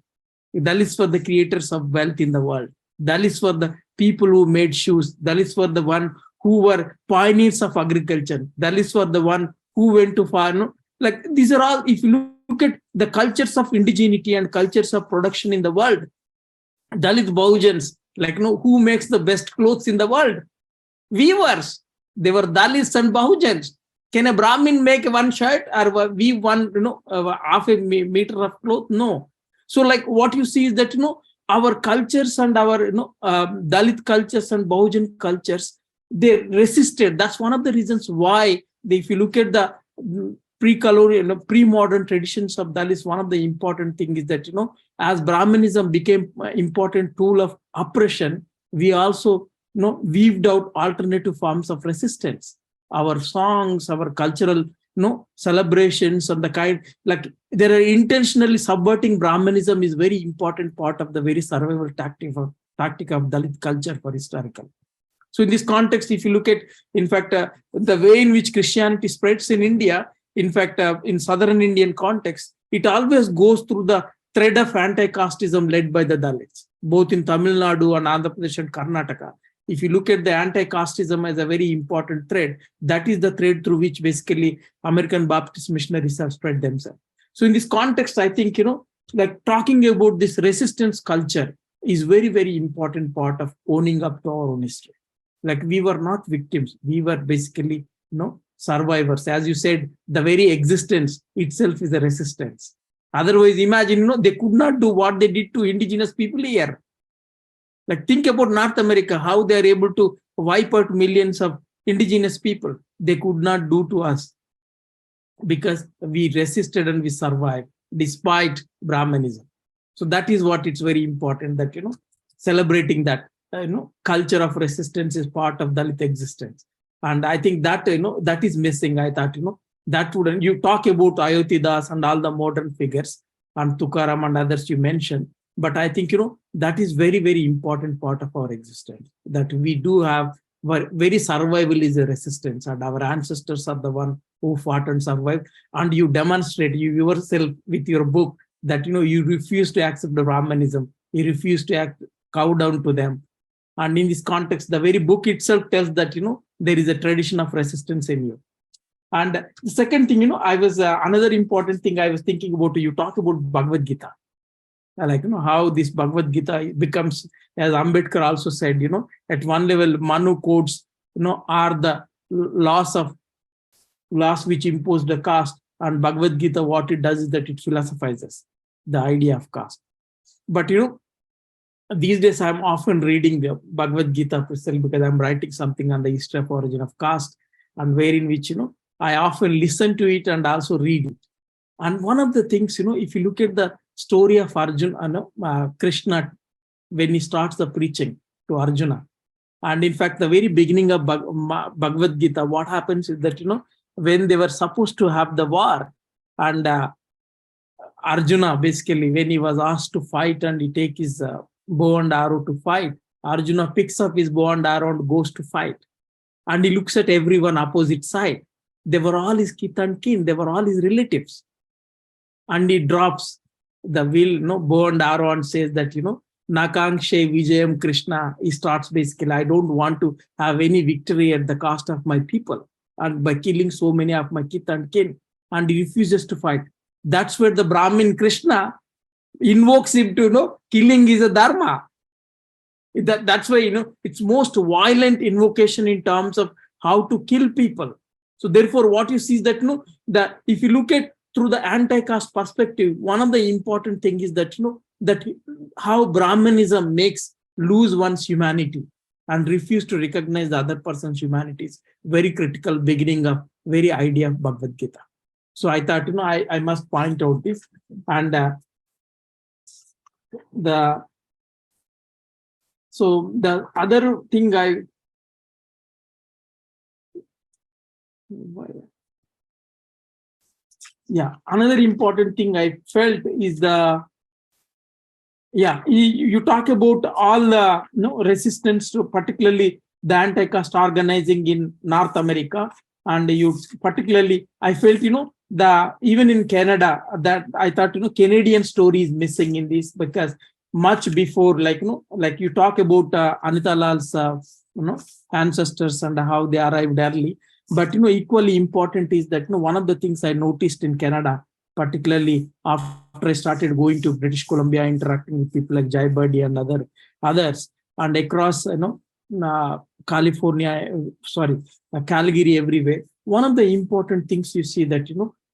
Dalits were the creators of wealth in the world. Dalits were the people who made shoes. Dalits were the one who were pioneers of agriculture. Dalits were the one who went to far. These are all, if you look at the cultures of indigeneity and cultures of production in the world, Dalit Bahujans, who makes the best clothes in the world? Weavers. They were Dalits and Bahujans. Can a Brahmin make one shirt or weave one, half a meter of cloth? No. So what you see is that, our cultures and our, Dalit cultures and Bahujan cultures, they resisted. That's one of the reasons why, if you look at the pre-colonial, pre-modern traditions of Dalits, one of the important things is that, as Brahmanism became an important tool of oppression, we also, weaved out alternative forms of resistance. Our songs, our cultural, celebrations and the kind, there are intentionally subverting Brahmanism is very important part of the very survival tactic of Dalit culture for historical. So in this context, if you look at, in fact, the way in which Christianity spreads in India, in fact, in southern Indian context, it always goes through the thread of anti-casteism led by the Dalits, both in Tamil Nadu and Andhra Pradesh and Karnataka. If you look at the anti-casteism as a very important thread, that is the thread through which basically American Baptist missionaries have spread themselves. So in this context, I think, talking about this resistance culture is very, very important part of owning up to our own history. We were not victims. We were basically, survivors. As you said, the very existence itself is a resistance. Otherwise, imagine, they could not do what they did to indigenous people here. Think about North America, how they are able to wipe out millions of indigenous people. They could not do to us because we resisted and we survived despite Brahmanism. So that is what it's very important that, celebrating that, culture of resistance is part of Dalit existence. And I think that, that is missing. I thought, that wouldn't, you talk about Ayodhya Das and all the modern figures and Tukaram and others you mentioned. But I think, that is very, very important part of our existence, that we do have very survival is a resistance, and our ancestors are the one who fought and survived. And you demonstrate yourself with your book that, you refuse to accept the Brahmanism. You refuse to cow down to them. And in this context, the very book itself tells that, there is a tradition of resistance in you. And the second thing, I was another important thing I was thinking about, you talk about Bhagavad Gita. I like, how this Bhagavad Gita becomes, as Ambedkar also said, at one level, Manu codes, are the laws which impose the caste, and Bhagavad Gita, what it does is that it philosophizes the idea of caste. But, these days I'm often reading the Bhagavad Gita precisely because I'm writing something on the history of origin of caste, and wherein which, I often listen to it and also read it. And one of the things, if you look at the story of Arjuna, Krishna, when he starts the preaching to Arjuna, and in fact, the very beginning of Bhagavad Gita, what happens is that, when they were supposed to have the war, and Arjuna, basically, when he was asked to fight and he take his bow and arrow to fight, Arjuna picks up his bow and arrow and goes to fight. And he looks at everyone opposite side. They were all his kith and kin. They were all his relatives. And he drops the will, bow and arrow, and says that, Nakangshe Vijayam Krishna. He starts basically, I don't want to have any victory at the cost of my people, and by killing so many of my kith and kin. And he refuses to fight. That's where the Brahmin Krishna invokes him to, killing is a dharma. That's why, it's most violent invocation in terms of how to kill people. So therefore, what you see is that, that if you look at through the anti-caste perspective, one of the important things is that, that how Brahmanism makes lose one's humanity and refuse to recognize the other person's humanity is very critical beginning of very idea of Bhagavad Gita. So I thought, I must point out this. And so the other thing another important thing I felt is you talk about all the resistance to particularly the anti-caste organizing in North America, and you particularly I felt even in Canada, that I thought Canadian story is missing in this, because much before, like you talk about Anita Lal's ancestors and how they arrived early. But equally important is that one of the things I noticed in Canada, particularly after I started going to British Columbia, interacting with people like Jai Birdie and others, and across California, Calgary, everywhere. One of the important things you see that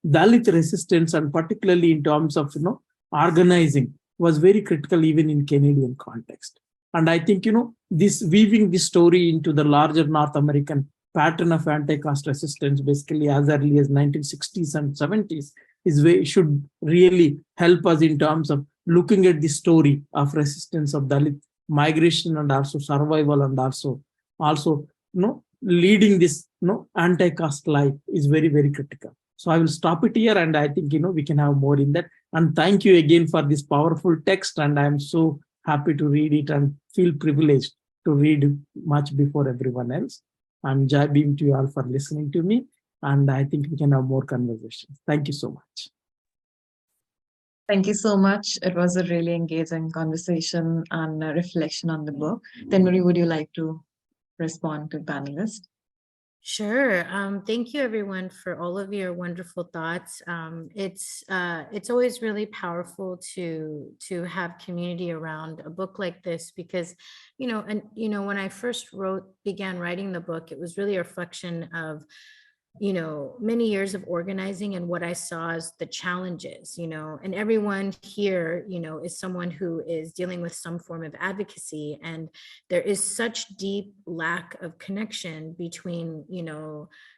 Dalit resistance, and particularly in terms of organizing, was very critical even in Canadian context. And I think this weaving this story into the larger North American pattern of anti-caste resistance, basically as early as 1960s and 70s, should really help us in terms of looking at the story of resistance of Dalit migration and also survival, and also leading this anti-caste life is very, very critical. So I will stop it here, and I think we can have more in that. And thank you again for this powerful text, and I am so happy to read it and feel privileged to read much before everyone else. And Jai Bhim to you all for listening to me. And I think we can have more conversations. Thank you so much. Thank you so much. It was a really engaging conversation and a reflection on the book. Thenmozhi, would you like to respond to panelists? Sure. Thank you, everyone, for all of your wonderful thoughts. It's always really powerful to have community around a book like this, because when I first began writing the book, it was really a reflection of many years of organizing and what I saw as the challenges, and everyone here, is someone who is dealing with some form of advocacy. And there is such deep lack of connection between,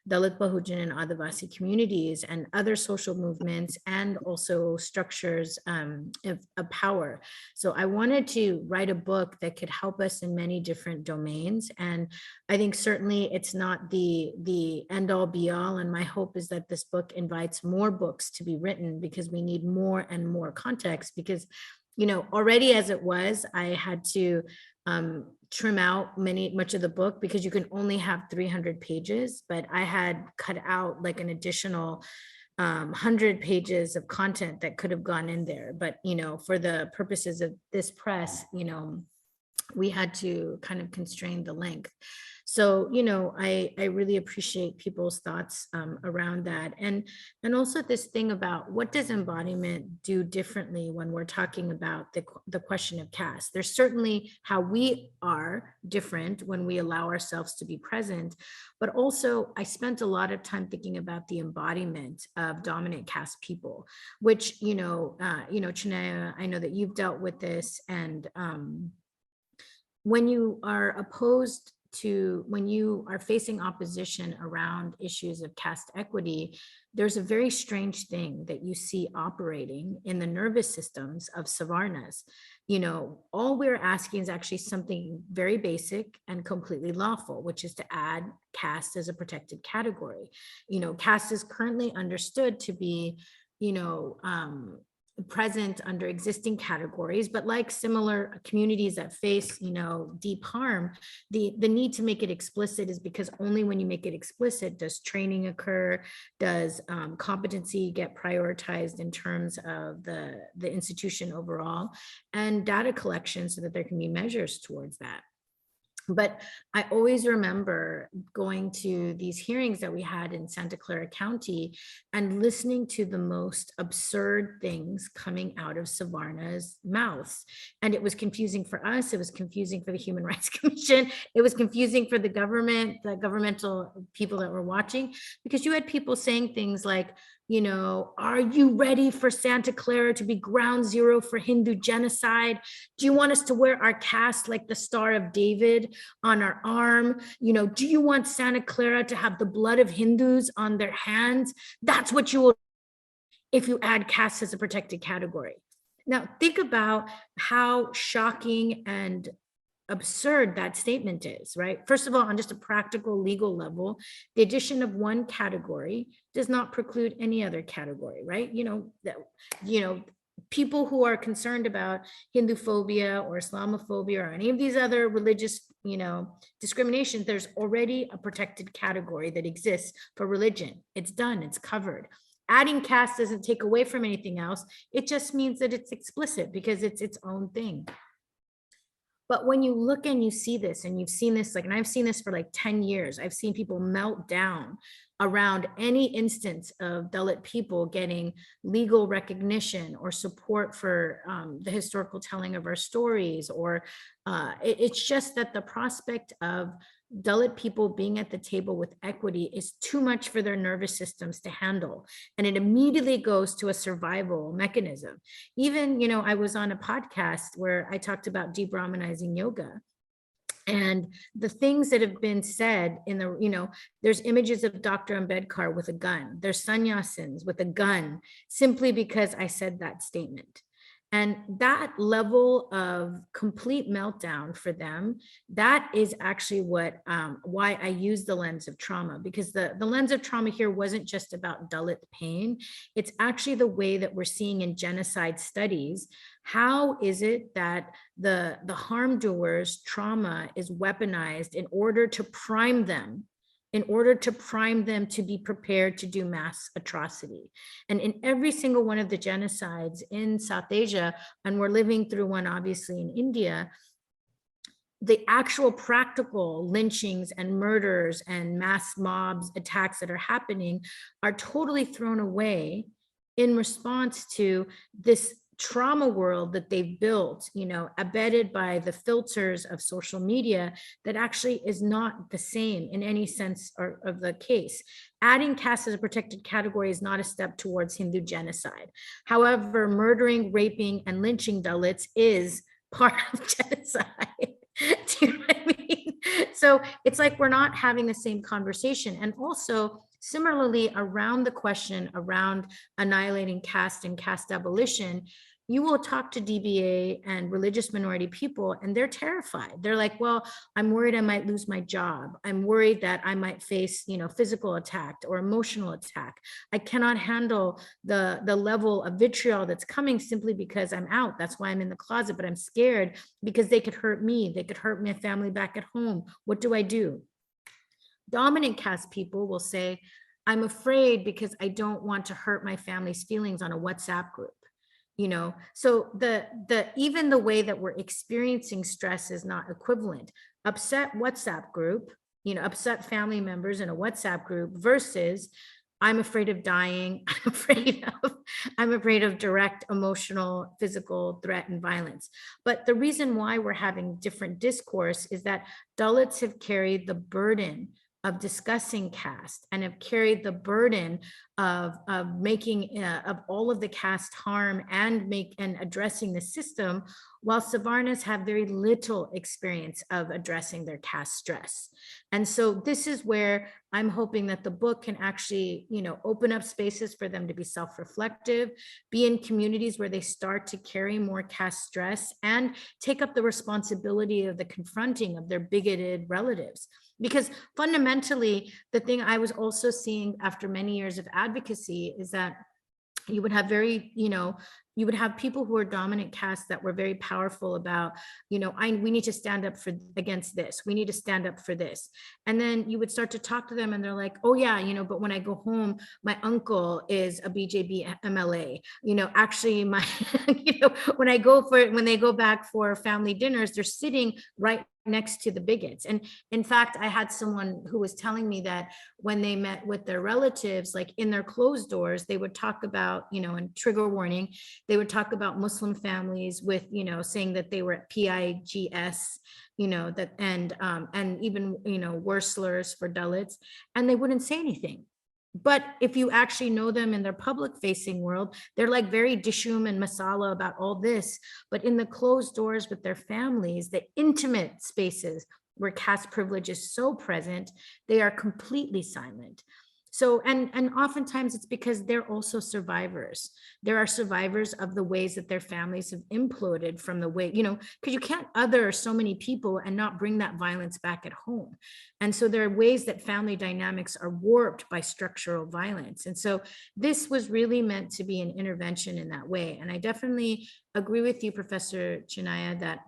Dalit, Bahujan, and Advasi communities and other social movements, and also structures of power. So I wanted to write a book that could help us in many different domains. And I think certainly it's not the end all be all. And my hope is that this book invites more books to be written, because we need more and more context. Because, already as it was, I had to trim out much of the book, because you can only have 300 pages, but I had cut out like an additional 100 pages of content that could have gone in there. But, for the purposes of this press, we had to kind of constrain the length. So, I really appreciate people's thoughts around that. And also this thing about what does embodiment do differently when we're talking about the question of caste. There's certainly how we are different when we allow ourselves to be present, but also I spent a lot of time thinking about the embodiment of dominant caste people, which, Chinnaiah, I know that you've dealt with this, and when you are when you are facing opposition around issues of caste equity, there's a very strange thing that you see operating in the nervous systems of Savarnas. All we're asking is actually something very basic and completely lawful, which is to add caste as a protected category. Caste is currently understood to be, present under existing categories, but like similar communities that face, deep harm, the need to make it explicit is because only when you make it explicit does training occur, does competency get prioritized in terms of the institution overall, and data collection so that there can be measures towards that. But I always remember going to these hearings that we had in Santa Clara County and listening to the most absurd things coming out of Savarna's mouths. And it was confusing for us. It was confusing for the Human Rights Commission. It was confusing for the government, the governmental people that were watching, because you had people saying things like, are you ready for Santa Clara to be ground zero for Hindu genocide? Do you want us to wear our caste like the Star of David on our arm? Do you want Santa Clara to have the blood of Hindus on their hands? That's what you will if you add caste as a protected category. Now, think about how shocking and absurd that statement is, right? First of all, on just a practical legal level, the addition of one category does not preclude any other category, right? People who are concerned about Hindu phobia or Islamophobia or any of these other religious, discrimination, there's already a protected category that exists for religion. It's done, it's covered. Adding caste doesn't take away from anything else. It just means that it's explicit because it's its own thing. But when you look and you see this, and you've seen this, and I've seen this for like 10 years, I've seen people melt down around any instance of Dalit people getting legal recognition or support for the historical telling of our stories, or it's just that the prospect of Dalit people being at the table with equity is too much for their nervous systems to handle. And it immediately goes to a survival mechanism. Even, I was on a podcast where I talked about de-Brahmanizing yoga. And the things that have been said in the, there's images of Dr. Ambedkar with a gun. There's sannyasins with a gun, simply because I said that statement. And that level of complete meltdown for them, that is actually why I use the lens of trauma, because the lens of trauma here wasn't just about Dalit pain. It's actually the way that we're seeing in genocide studies. How is it that the harm doers' trauma is weaponized in order to prime them to be prepared to do mass atrocity? And in every single one of the genocides in South Asia, and we're living through one obviously in India, the actual practical lynchings and murders and mass mobs attacks that are happening are totally thrown away in response to this trauma world that they've built, abetted by the filters of social media, that actually is not the same in any sense of the case. Adding caste as a protected category is not a step towards Hindu genocide. However, murdering, raping, and lynching Dalits is part of genocide. Do you know what I mean? So it's like we're not having the same conversation. And also, similarly, around the question around annihilating caste and caste abolition, you will talk to DBA and religious minority people, and they're terrified. They're like, well, I'm worried I might lose my job. I'm worried that I might face, physical attack or emotional attack. I cannot handle the level of vitriol that's coming simply because I'm out. That's why I'm in the closet, but I'm scared because they could hurt me. They could hurt my family back at home. What do I do? Dominant caste people will say, I'm afraid because I don't want to hurt my family's feelings on a WhatsApp group. So even the way that we're experiencing stress is not equivalent. Upset WhatsApp group upset family members in a WhatsApp group versus I'm afraid of dying. I'm afraid of direct emotional, physical threat and violence. But the reason why we're having different discourse is that Dalits have carried the burden of discussing caste and have carried the burden of making of all of the caste harm and addressing the system, while Savarnas have very little experience of addressing their caste stress. And so this is where I'm hoping that the book can actually, open up spaces for them to be self-reflective, be in communities where they start to carry more caste stress and take up the responsibility of the confronting of their bigoted relatives. Because fundamentally, the thing I was also seeing after many years of advocacy is that you would have you would have people who are dominant castes that were very powerful about, we need to stand up against this. We need to stand up for this. And then you would start to talk to them and they're like, oh yeah, but when I go home, my uncle is a BJP MLA, actually my, when they go back for family dinners, they're sitting right next to the bigots. And in fact, I had someone who was telling me that when they met with their relatives, like in their closed doors, they would talk about, and trigger warning, they would talk about Muslim families with, saying that they were at PIGS, that, and even, worse slurs for Dalits, and they wouldn't say anything. But if you actually know them in their public facing world, they're like very dishum and masala about all this. But in the closed doors with their families, the intimate spaces where caste privilege is so present, they are completely silent. So, and oftentimes it's because they're also survivors. There are survivors of the ways that their families have imploded from the way, because you can't other so many people and not bring that violence back at home. And so there are ways that family dynamics are warped by structural violence. And so this was really meant to be an intervention in that way. And I definitely agree with you, Professor Chinnaiah, that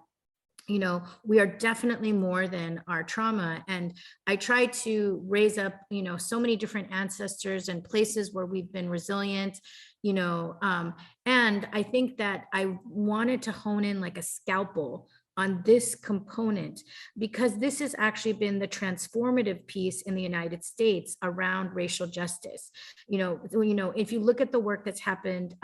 we are definitely more than our trauma. And I try to raise up, so many different ancestors and places where we've been resilient, and I think that I wanted to hone in like a scalpel on this component, because this has actually been the transformative piece in the United States around racial justice. If you look at the work that's happened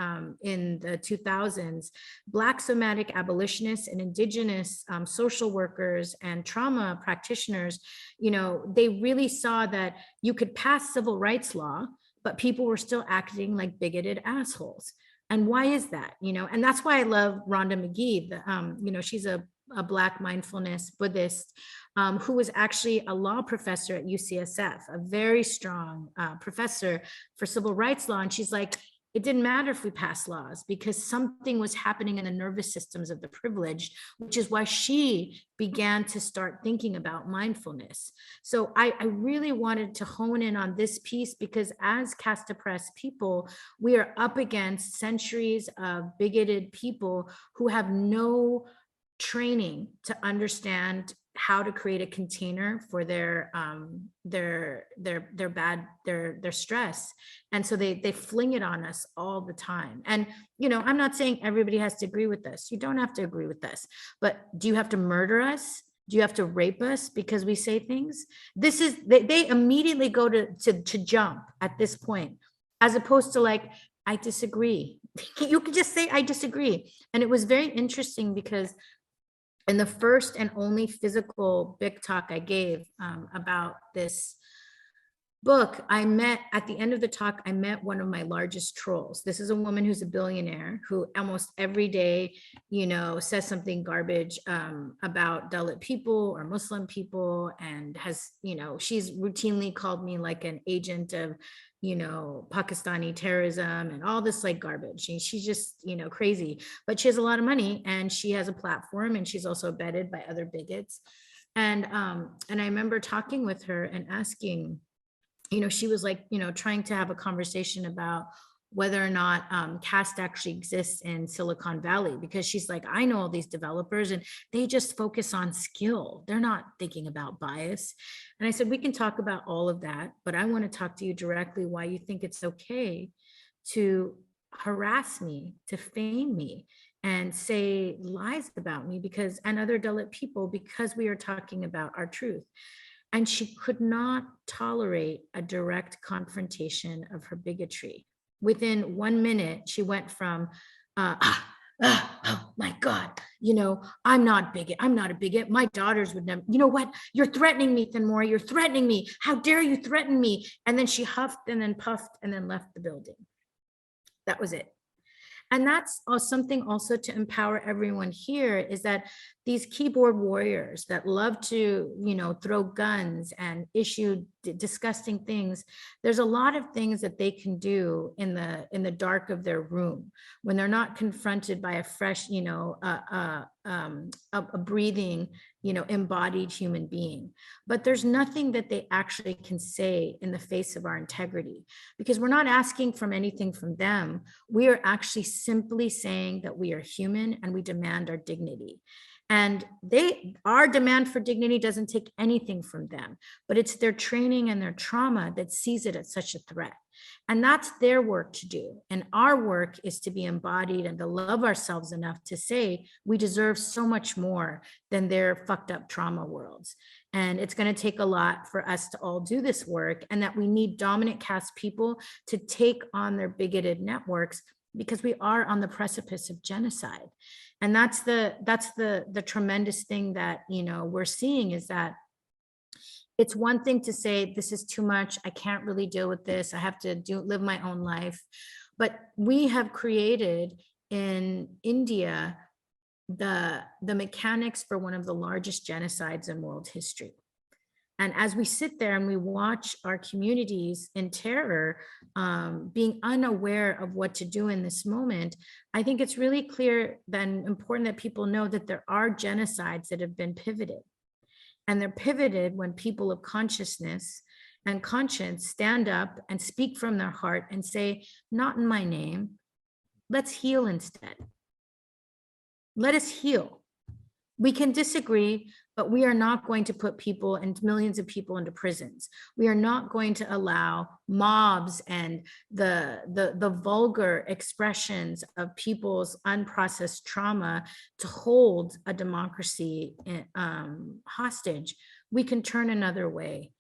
in the 2000s, Black somatic abolitionists and Indigenous social workers and trauma practitioners, they really saw that you could pass civil rights law, but people were still acting like bigoted assholes. And why is that? And that's why I love Rhonda McGee. She's a Black mindfulness Buddhist who was actually a law professor at UCSF, a very strong professor for civil rights law. And she's like, it didn't matter if we passed laws because something was happening in the nervous systems of the privileged, which is why she began to start thinking about mindfulness. So I really wanted to hone in on this piece because as caste oppressed people, we are up against centuries of bigoted people who have no training to understand how to create a container for their stress. And so they fling it on us all the time. And, I'm not saying everybody has to agree with this. You don't have to agree with this, but do you have to murder us? Do you have to rape us because we say things? This is, they immediately go to jump at this point, as opposed to like, I disagree. You can just say, I disagree. And it was very interesting because in the first and only physical big talk I gave about this book, at the end of the talk, I met one of my largest trolls. This is a woman who's a billionaire who almost every day, says something garbage about Dalit people or Muslim people, and has, she's routinely called me like an agent of, Pakistani terrorism and all this like garbage. She's just, crazy, but she has a lot of money and she has a platform and she's also abetted by other bigots. And I remember talking with her and asking, she was like, trying to have a conversation about whether or not caste actually exists in Silicon Valley, because she's like, I know all these developers and they just focus on skill. They're not thinking about bias. And I said, we can talk about all of that, but I want to talk to you directly why you think it's okay to harass me, to fame me, and say lies about me and other Dalit people, because we are talking about our truth. And she could not tolerate a direct confrontation of her bigotry. Within 1 minute, she went from, oh my God, I'm not bigot. I'm not a bigot. My daughters would never, you know what? You're threatening me, Thenmozhi. You're threatening me. How dare you threaten me? And then she huffed and then puffed and then left the building. That was it. And that's something also to empower everyone here, is that these keyboard warriors that love to, throw guns and issue disgusting things, there's a lot of things that they can do in the dark of their room when they're not confronted by a fresh, a breathing, embodied human being. But there's nothing that they actually can say in the face of our integrity, because we're not asking from anything from them. We are actually simply saying that we are human and we demand our dignity. And our demand for dignity doesn't take anything from them, but it's their training and their trauma that sees it as such a threat. And that's their work to do. And our work is to be embodied and to love ourselves enough to say we deserve so much more than their fucked up trauma worlds. And it's going to take a lot for us to all do this work, and that we need dominant caste people to take on their bigoted networks, because we are on the precipice of genocide. And that's the tremendous thing that, we're seeing, is that it's one thing to say, this is too much, I can't really deal with this, I have to live my own life. But we have created in India the mechanics for one of the largest genocides in world history. And as we sit there and we watch our communities in terror, being unaware of what to do in this moment, I think it's really clear and important that people know that there are genocides that have been pivoted. And they're pivoted when people of consciousness and conscience stand up and speak from their heart and say, not in my name, let's heal instead. Let us heal. We can disagree, but we are not going to put people and millions of people into prisons. We are not going to allow mobs and the vulgar expressions of people's unprocessed trauma to hold a democracy hostage. We can turn another way.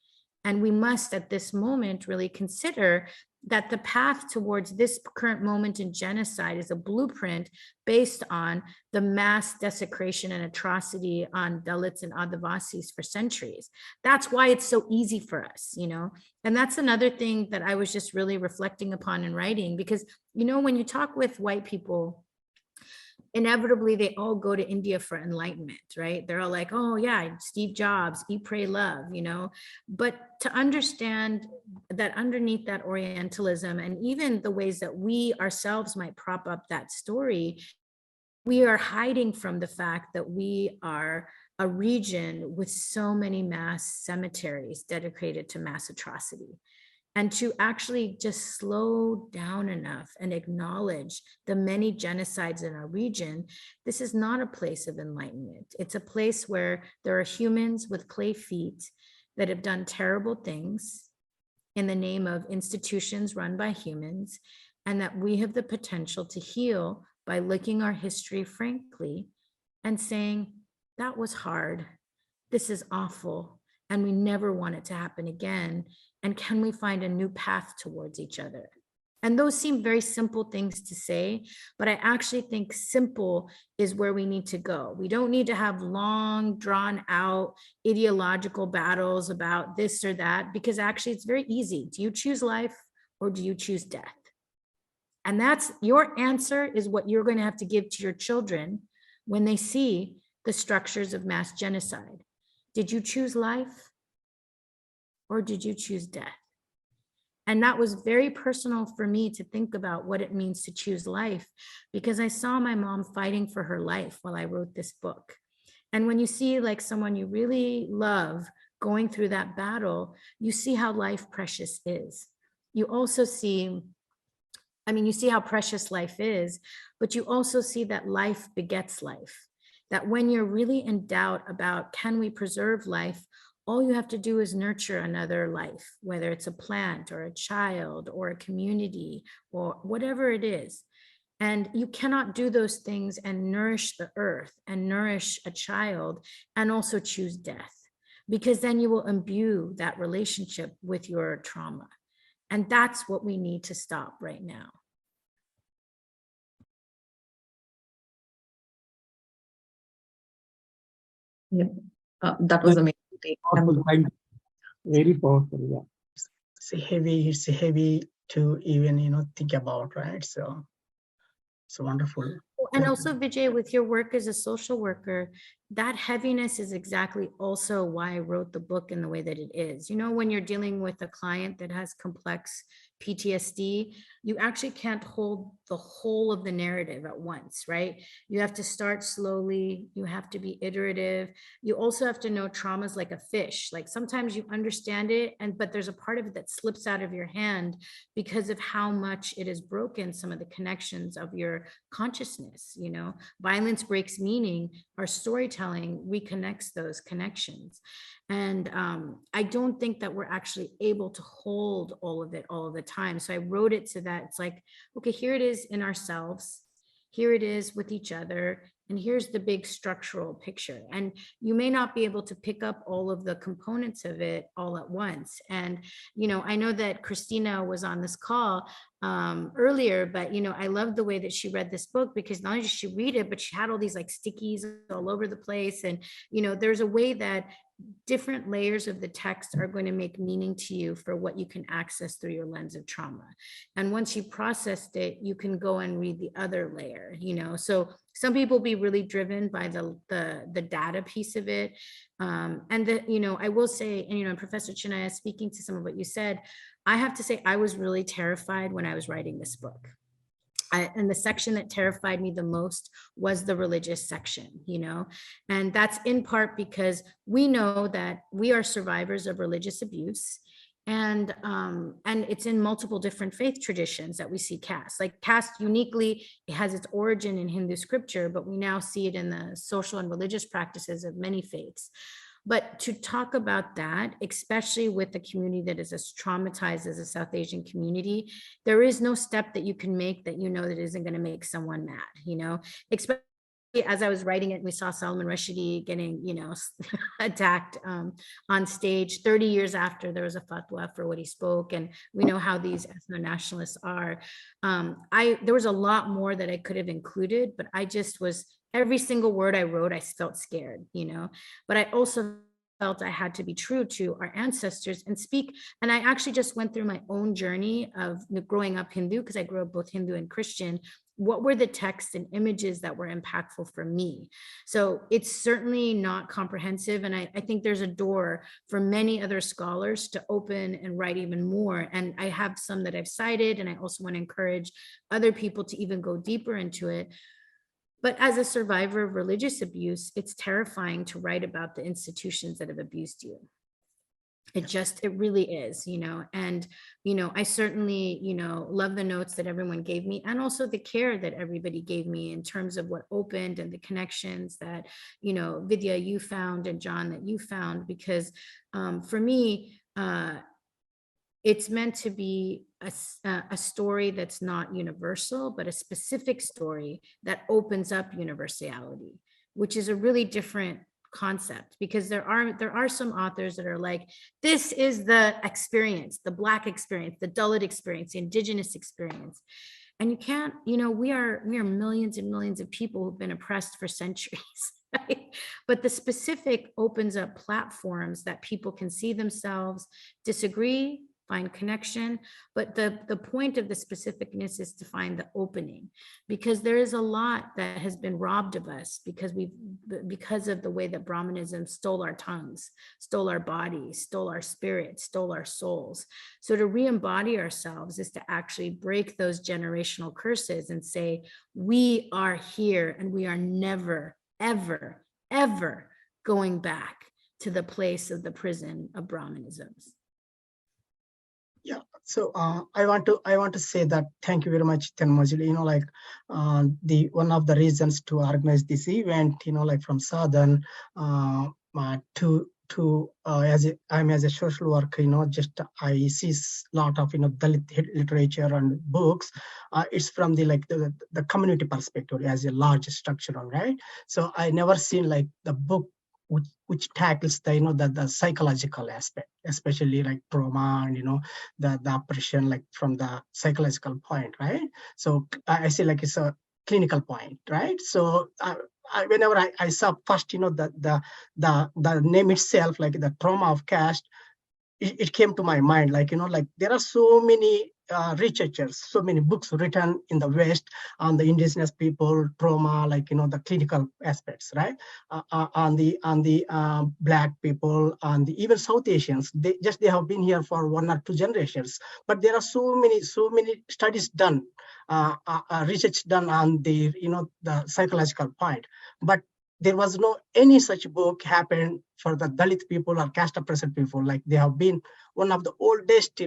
And we must at this moment really consider that the path towards this current moment in genocide is a blueprint based on the mass desecration and atrocity on Dalits and Advasis for centuries. That's why it's so easy for us, and that's another thing that I was just really reflecting upon in writing, because, when you talk with white people, inevitably they all go to India for enlightenment, right? They're all like, oh yeah, Steve Jobs, eat, pray, love, but to understand that underneath that Orientalism, and even the ways that we ourselves might prop up that story, we are hiding from the fact that we are a region with so many mass cemeteries dedicated to mass atrocity. And to actually just slow down enough and acknowledge the many genocides in our region, this is not a place of enlightenment. It's a place where there are humans with clay feet that have done terrible things in the name of institutions run by humans, and that we have the potential to heal by looking our history frankly and saying, that was hard, this is awful, and we never want it to happen again. And can we find a new path towards each other? And those seem very simple things to say, but I actually think simple is where we need to go. We don't need to have long, drawn out ideological battles about this or that, because actually it's very easy. Do you choose life or do you choose death? And that's your answer, is what you're going to have to give to your children when they see the structures of mass genocide. Did you choose life? Or did you choose death? And that was very personal for me to think about what it means to choose life, because I saw my mom fighting for her life while I wrote this book. And when you see like someone you really love going through that battle, you see how life precious is. You also see, you see how precious life is, but you also see that life begets life. That when you're really in doubt about, can we preserve life, all you have to do is nurture another life, whether it's a plant or a child or a community or whatever it is. And you cannot do those things and nourish the earth and nourish a child and also choose death. because then you will imbue that relationship with your trauma. And that's what we need to stop right now. That was amazing. Powerful, thank you. Very powerful, yeah. It's heavy to even, think about, right? So it's wonderful. And also, Vijay, with your work as a social worker, that heaviness is exactly also why I wrote the book in the way that it is. You know, when you're dealing with a client that has complex PTSD, you actually can't hold the whole of the narrative at once, right? You have to start slowly. You have to be iterative. You also have to know trauma is like a fish. Like sometimes you understand it, but there's a part of it that slips out of your hand because of how much it has broken some of the connections of your consciousness. You know, violence breaks meaning. Our storytelling reconnects those connections. And I don't think that we're actually able to hold all of it all of the time. So I wrote it so that it's like, okay, here it is in ourselves, here it is with each other, and here's the big structural picture. And you may not be able to pick up all of the components of it all at once. And, you know, I know that Christina was on this call earlier, but, you know, I love the way that she read this book, because not only did she read it, but she had all these like stickies all over the place. And, you know, there's a way that different layers of the text are going to make meaning to you for what you can access through your lens of trauma. And once you processed it, you can go and read the other layer, you know. So some people will be really driven by the data piece of it. And that, you know, I will say, and, you know, Professor Chinnaiah, speaking to some of what you said, I have to say I was really terrified when I was writing this book. And the section that terrified me the most was the religious section, you know, and that's in part because we know that we are survivors of religious abuse. And it's in multiple different faith traditions that we see caste. Like caste uniquely, it has its origin in Hindu scripture, but we now see it in the social and religious practices of many faiths. But to talk about that, especially with a community that is as traumatized as a South Asian community, there is no step that you can make that you know that isn't going to make someone mad, you know, especially as I was writing it, we saw Salman Rushdie getting, you know, attacked on stage 30 years after there was a fatwa for what he spoke. And we know how these ethno-nationalists are. There was a lot more that I could have included, but I just was, every single word I wrote, I felt scared, you know, but I also felt I had to be true to our ancestors and speak. And I actually just went through my own journey of growing up Hindu, because I grew up both Hindu and Christian. What were the texts and images that were impactful for me? So it's certainly not comprehensive. And I think there's a door for many other scholars to open and write even more. And I have some that I've cited, and I also want to encourage other people to even go deeper into it. But as a survivor of religious abuse, it's terrifying to write about the institutions that have abused you. It really is, you know. And, you know, I certainly, you know, love the notes that everyone gave me, and also the care that everybody gave me in terms of what opened and the connections that, you know, Vidya, you found, and John, that you found, because for me, it's meant to be a story that's not universal, but a specific story that opens up universality, which is a really different concept, because there are some authors that are like, this is the experience, the Black experience, the Dalit experience, the Indigenous experience. And you can't, you know, we are millions and millions of people who've been oppressed for centuries. Right? But the specific opens up platforms that people can see themselves, disagree, find connection. But the point of the specificness is to find the opening, because there is a lot that has been robbed of us because of the way that Brahmanism stole our tongues, stole our bodies, stole our spirits, stole our souls. So to re-embody ourselves is to actually break those generational curses and say, we are here and we are never, ever, ever going back to the place of the prison of Brahmanisms. Yeah, so I want to say that thank you very much, Thenmozhi. You know, like one of the reasons to organize this event, you know, like from SADAN I'm as a social worker, you know, just I see a lot of, you know, Dalit literature and books. It's from the community perspective as a large structural, right? So I never seen like the book which tackles the the psychological aspect, especially like trauma and the oppression, like from the psychological point, right? So I say like it's a clinical point, right? So whenever I saw first the name itself, like the trauma of caste, it came to my mind, like like there are so many researchers, so many books written in the West on the indigenous people trauma, like the clinical aspects, right? On the Black people, on the even South Asians, they have been here for 1 or 2 generations, but there are so many studies done, research done on the the psychological point, but there was no any such book happened for the Dalit people or caste oppressed people. Like they have been one of the oldest,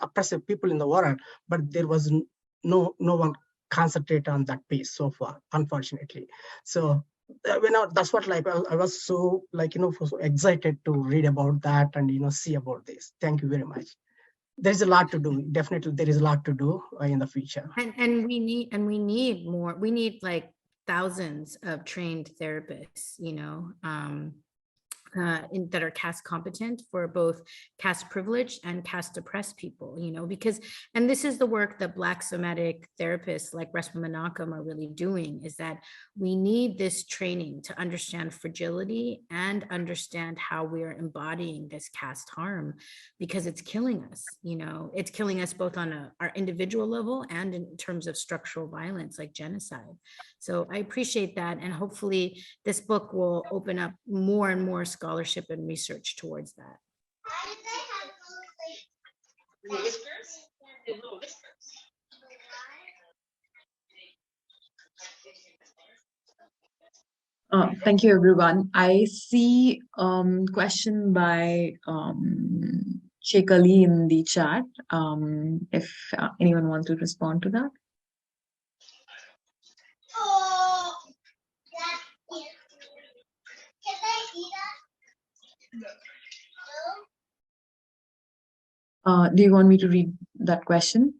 oppressive people in the world, but there was no one concentrate on that piece so far, unfortunately. So that's what like I was so like so excited to read about that and see about this. Thank you very much. There's a lot to do. Definitely, there is a lot to do in the future. And we need more. We need like thousands of trained therapists, that are caste competent for both caste privileged and caste oppressed people, because, and this is the work that Black somatic therapists like Resma Menachem are really doing, is that we need this training to understand fragility and understand how we are embodying this caste harm, because it's killing us, it's killing us both on our individual level and in terms of structural violence like genocide. So I appreciate that. And hopefully this book will open up more and more scholarship and research towards that. Thank you, everyone. I see question by Sheikh Ali in the chat. If anyone wants to respond to that. Do you want me to read that question?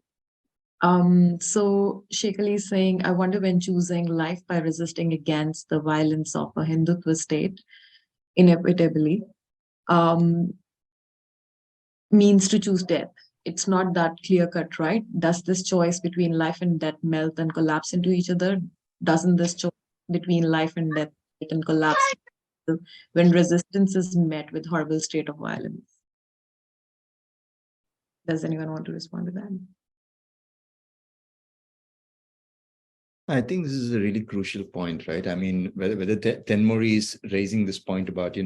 So Sheikh Ali is saying, I wonder when choosing life by resisting against the violence of a Hindutva state, inevitably, means to choose death. It's not that clear cut, right? Does this choice between life and death melt and collapse into each other? Doesn't this choice between life and death melt and collapse when resistance is met with horrible state of violence? Does anyone want to respond to that? I think this is a really crucial point, right? I mean, whether Thenmozhi is raising this point about,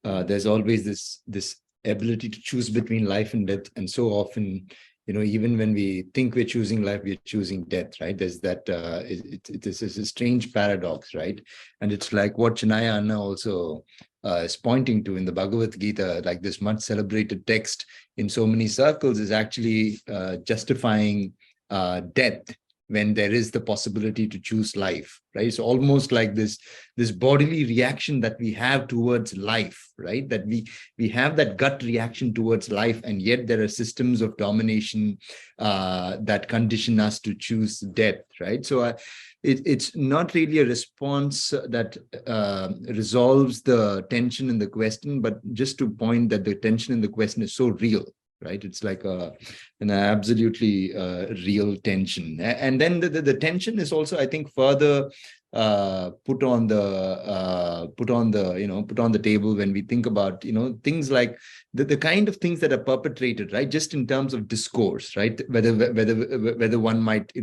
there's always this ability to choose between life and death. And so often, even when we think we're choosing life, we're choosing death, right? There's that, it is a strange paradox, right? And it's like what Chinnaiah Anna also is pointing to in the Bhagavad Gita, like this much celebrated text in so many circles is actually justifying death when there is the possibility to choose life, right? It's almost like this bodily reaction that we have towards life, right? That we have that gut reaction towards life, and yet there are systems of domination that condition us to choose death, right? So it's not really a response that resolves the tension in the question, but just to point that the tension in the question is so real, right? It's like an absolutely real tension. And then the tension is also, I think, further put on the table when we think about things like the kind of things that are perpetrated, right? Just in terms of discourse, right? Whether one might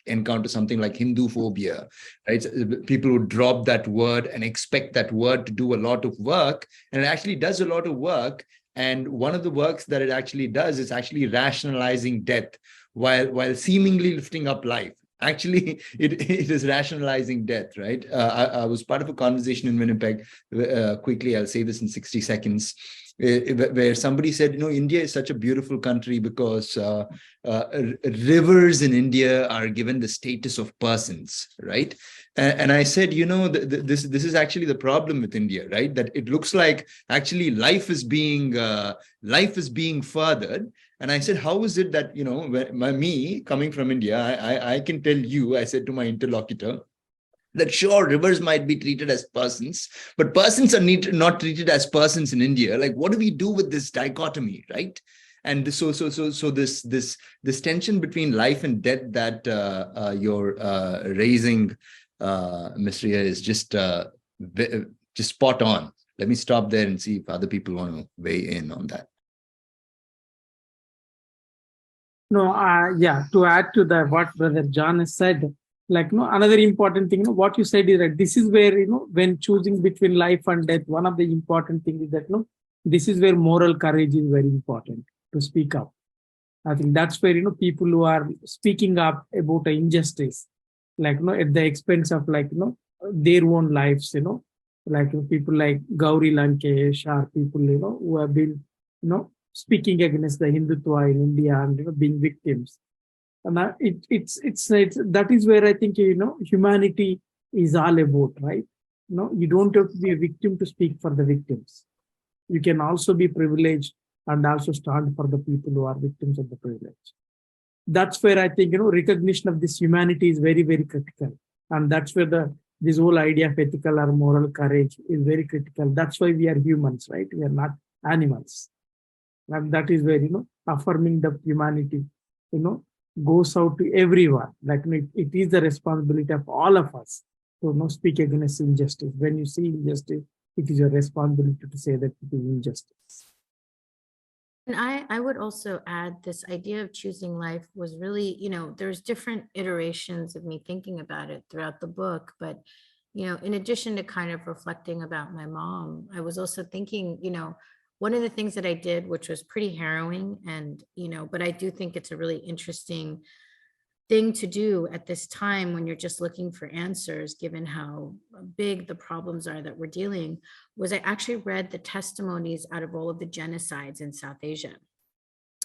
encounter something like Hindu phobia, right? People who drop that word and expect that word to do a lot of work, and it actually does a lot of work. And one of the works that it actually does is actually rationalizing death while seemingly lifting up life. Actually, it is rationalizing death, right? I was part of a conversation in Winnipeg. Quickly, I'll say this in 60 seconds, where somebody said, India is such a beautiful country because rivers in India are given the status of persons, right? And I said, this is actually the problem with India, right? That it looks like actually life is being furthered. And I said, how is it that, me coming from India, I can tell you, I said to my interlocutor, That sure, rivers might be treated as persons, but persons are not treated as persons in India. Like, what do we do with this dichotomy, right? And so this tension between life and death that you're raising, Ms. Ria, is just spot on. Let me stop there and see if other people want to weigh in on that. No, yeah, to add to that, what Brother John has said, like, another important thing, what you said is that this is where, when choosing between life and death, one of the important things is that, this is where moral courage is very important to speak up. I think that's where, people who are speaking up about an injustice, like, at the expense of, like, their own lives, like people like Gauri Lankesh, or people, who have been, speaking against the Hindutva in India and, being victims. And that is where I think, humanity is all about, right? You don't have to be a victim to speak for the victims. You can also be privileged and also stand for the people who are victims of the privilege. That's where I think, recognition of this humanity is very, very critical. And that's where this whole idea of ethical or moral courage is very critical. That's why we are humans, right? We are not animals. And that is where, affirming the humanity, goes out to everyone. Like, it is the responsibility of all of us to speak against injustice. When you see injustice, it is your responsibility to say that it is injustice. And I would also add, this idea of choosing life was really, there's different iterations of me thinking about it throughout the book. But, in addition to kind of reflecting about my mom, I was also thinking, one of the things that I did, which was pretty harrowing, and, but I do think it's a really interesting thing to do at this time when you're just looking for answers, given how big the problems are that we're dealing, was I actually read the testimonies out of all of the genocides in South Asia,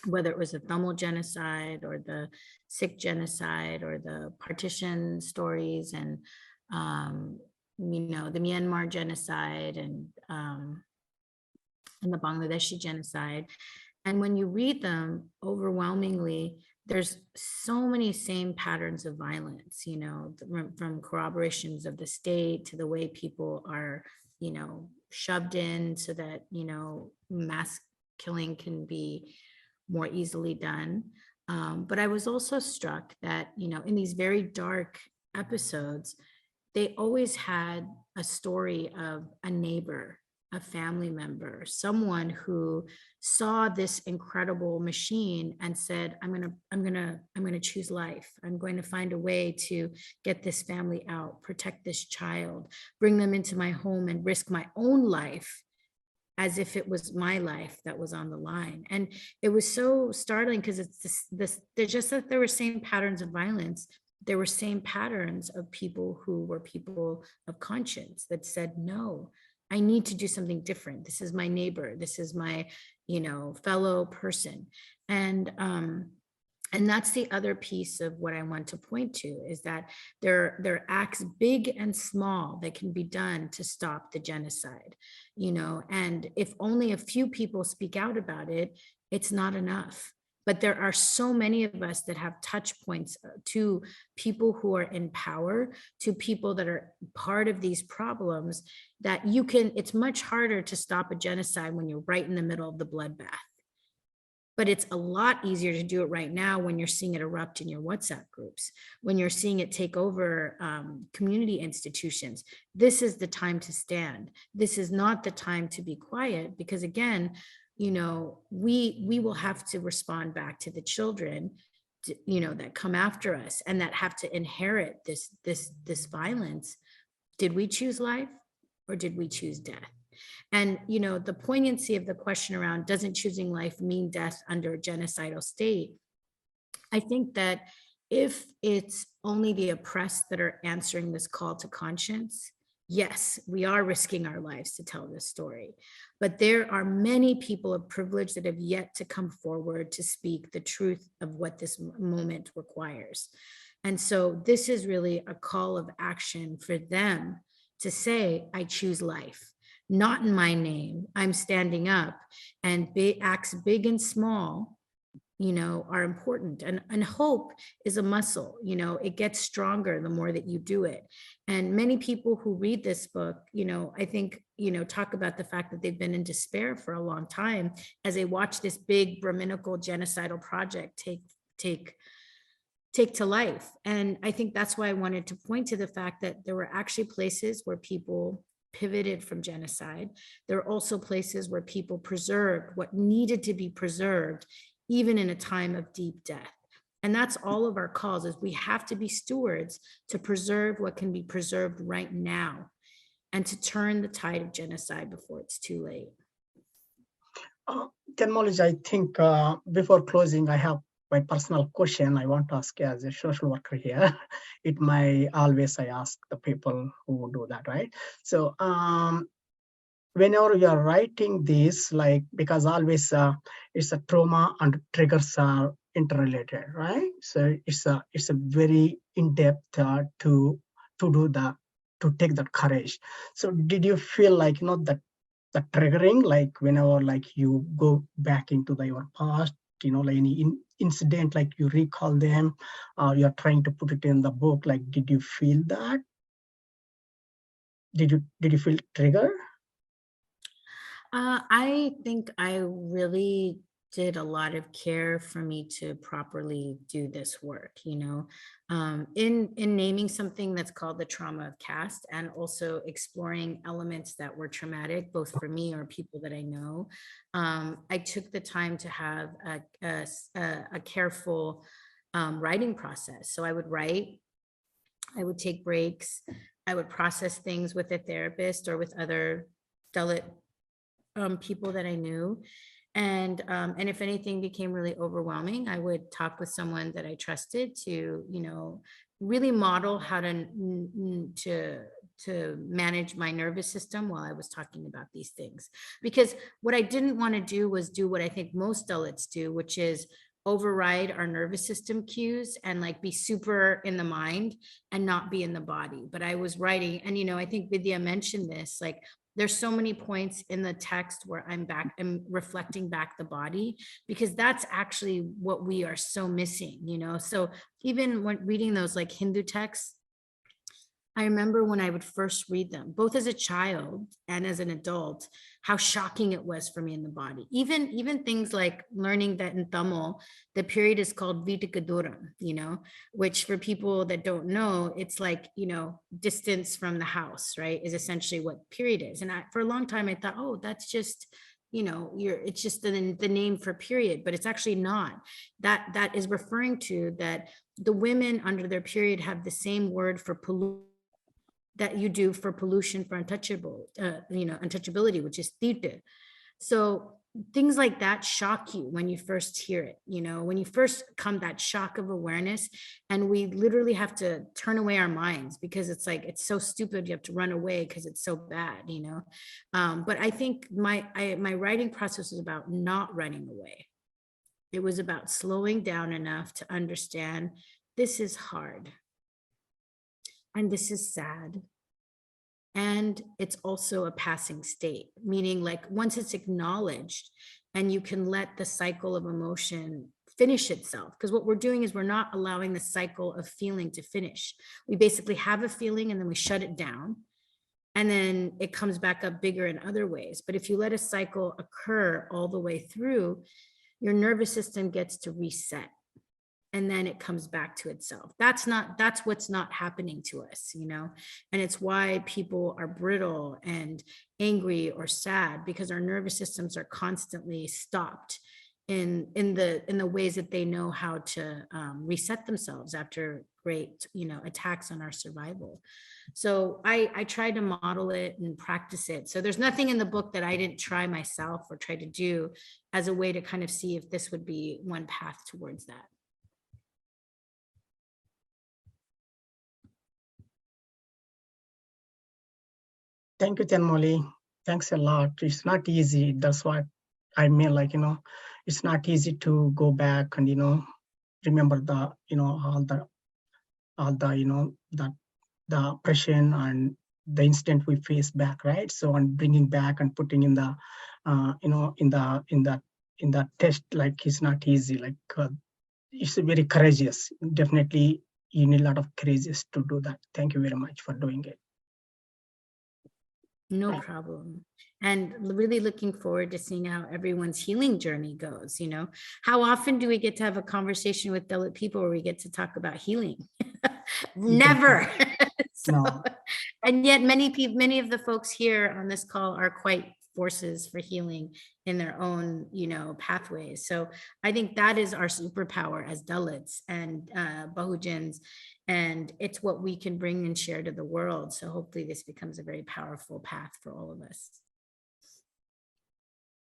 whether it was the Tamil genocide or the Sikh genocide or the partition stories and, the Myanmar genocide and the Bangladeshi genocide. And when you read them, overwhelmingly, there's so many same patterns of violence, from corroborations of the state to the way people are, shoved in so that, mass killing can be more easily done. But I was also struck that, in these very dark episodes, they always had a story of a neighbor, a family member, someone who saw this incredible machine and said, I'm going to choose life. I'm going to find a way to get this family out, protect this child, bring them into my home and risk my own life as if it was my life that was on the line. And it was so startling because it's there's just that there were same patterns of violence. There were same patterns of people who were people of conscience that said, no, I need to do something different. This is my neighbor. This is my, fellow person. And that's the other piece of what I want to point to, is that there are acts big and small that can be done to stop the genocide, and if only a few people speak out about it, it's not enough. But there are so many of us that have touch points to people who are in power, to people that are part of these problems, that it's much harder to stop a genocide when you're right in the middle of the bloodbath. But it's a lot easier to do it right now when you're seeing it erupt in your WhatsApp groups, when you're seeing it take over community institutions. This is the time to stand. This is not the time to be quiet, because again, we will have to respond back to the children, that come after us and that have to inherit this violence. Did we choose life or did we choose death? And, the poignancy of the question around, doesn't choosing life mean death under a genocidal state? I think that if it's only the oppressed that are answering this call to conscience, yes, we are risking our lives to tell this story. But there are many people of privilege that have yet to come forward to speak the truth of what this moment requires. And so this is really a call of action for them to say, I choose life. Not in my name. I'm standing up, and acts big and small are important. And hope is a muscle, it gets stronger the more that you do it. And many people who read this book, I think, talk about the fact that they've been in despair for a long time as they watch this big Brahminical genocidal project take to life. And I think that's why I wanted to point to the fact that there were actually places where people pivoted from genocide. There are also places where people preserved what needed to be preserved, even in a time of deep death. And that's all of our calls, is we have to be stewards to preserve what can be preserved right now and to turn the tide of genocide before it's too late. Thenmozhi, I think before closing, I have my personal question I want to ask you as a social worker here. It might always I ask the people who do that, right? So whenever you are writing this, because always it's a trauma and triggers are interrelated, right? So it's a very in-depth to take that courage. So did you feel like that the triggering, whenever you go back into your past, any incident, you recall them, you're trying to put it in the book, did you feel that? Did you feel triggered? I think I really did a lot of care for me to properly do this work, in naming something that's called the trauma of caste, and also exploring elements that were traumatic, both for me or people that I know. I took the time to have a careful writing process. So I would write, I would take breaks, I would process things with a therapist or with other Dalit people that I knew. And if anything became really overwhelming, I would talk with someone that I trusted to, really model how to manage my nervous system while I was talking about these things. Because what I didn't want to do was do what I think most Dalits do, which is override our nervous system cues and be super in the mind and not be in the body. But I was writing, and I think Vidya mentioned this, there's so many points in the text where I'm reflecting back the body, because that's actually what we are so missing, So even when reading those Hindu texts, I remember when I would first read them, both as a child and as an adult, how shocking it was for me in the body. Even things like learning that in Tamil, the period is called Vitikaduram, which for people that don't know, it's distance from the house, right, is essentially what period is. And for a long time, I thought, oh, that's just, it's just the name for period, but it's actually not. That is referring to that the women under their period have the same word for pollution that you do for pollution, for untouchability, which is tirte. So things like that shock you when you first hear it, when you first come that shock of awareness, and we literally have to turn away our minds because it's so stupid. You have to run away because it's so bad, But I think my writing process was about not running away. It was about slowing down enough to understand this is hard. And this is sad. And it's also a passing state, meaning once it's acknowledged and you can let the cycle of emotion finish itself, because what we're doing is we're not allowing the cycle of feeling to finish. We basically have a feeling and then we shut it down, and then it comes back up bigger in other ways. But if you let a cycle occur all the way through, your nervous system gets to reset. And then it comes back to itself. That's what's not happening to us, And it's why people are brittle and angry or sad, because our nervous systems are constantly stopped in the ways that they know how to reset themselves after great, attacks on our survival. So I tried to model it and practice it. So there's nothing in the book that I didn't try myself or try to do as a way to kind of see if this would be one path towards that. Thank you, Thenmozhi. Thanks a lot. It's not easy. That's what I mean. It's not easy to go back and remember the the oppression and the incident we faced back, right? So, and bringing back and putting in the in that in that test, like it's not easy. Like it's very courageous. Definitely, you need a lot of courageous to do that. Thank you very much for doing it. No problem. And really looking forward to seeing how everyone's healing journey goes. You know, how often do we get to have a conversation with Dalit people where we get to talk about healing? Never. So, No. and yet many people, many of the folks here on this call are quite forces for healing in their own, you know, pathways. So I think that is our superpower as Dalits and Bahujans, and it's what we can bring and share to the world. So hopefully this becomes a very powerful path for all of us.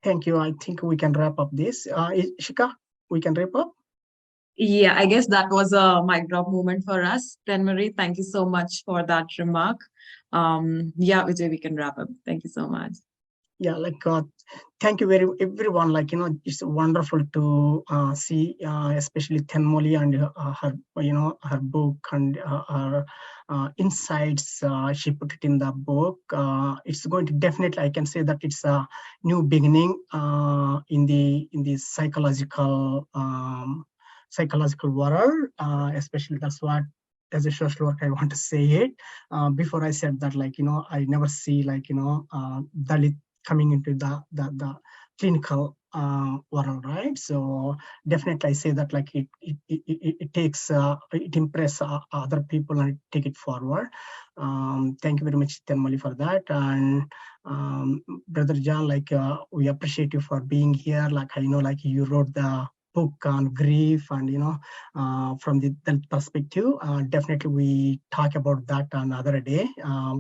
Thank you. I think we can wrap up this. Shikha, we can wrap up. Yeah, I guess that was a mic drop moment for us. Thenmozhi, thank you so much for that remark. Yeah, Vijay, we can wrap up. Thank you so much. Yeah, like thank you everyone. Like, you know, it's wonderful to see, especially Thenmozhi and her, you know, her book and her insights. She put it in the book. It's going to definitely, I can say that it's a new beginning in the psychological world. Especially that's what, as a social worker, I want to say it. Before I said that, like, you know, I never see, like, you know, Dalit coming into the clinical world, right? So definitely I say that, like, it takes it impress other people and take it forward. Thank you very much, Thenmozhi, for that. And Brother John, like, we appreciate you for being here. Like, I know, like, you wrote the book on grief, and, you know, from the perspective, definitely we talk about that another day.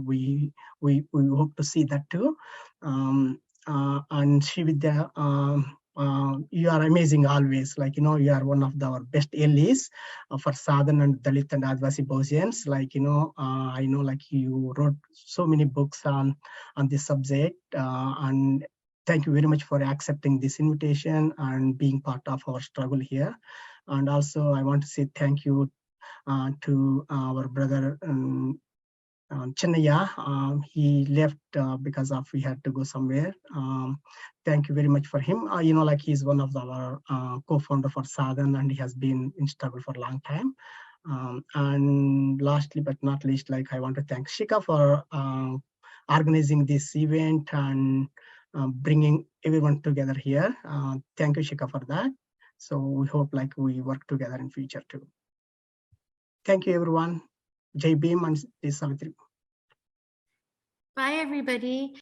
We hope to see that too. And Srividya, you are amazing always. Like, you know, you are one of our best allies for SADAN and Dalit and Advasi Bahujans. Like, you know, I know, like, you wrote so many books on this subject, and thank you very much for accepting this invitation and being part of our struggle here. And also, I want to say thank you to our brother Chinnaiah. He left because of he had to go somewhere. Thank you very much for him. You know, like, he's one of our co-founder for SADAN, and he has been in struggle for a long time. And lastly but not least, like, I want to thank Shikha for organizing this event and bringing everyone together here. Thank you, Shikha, for that. So we hope, like, we work together in future too. Thank you, everyone. Jai Bhim and Savitri. Bye, everybody.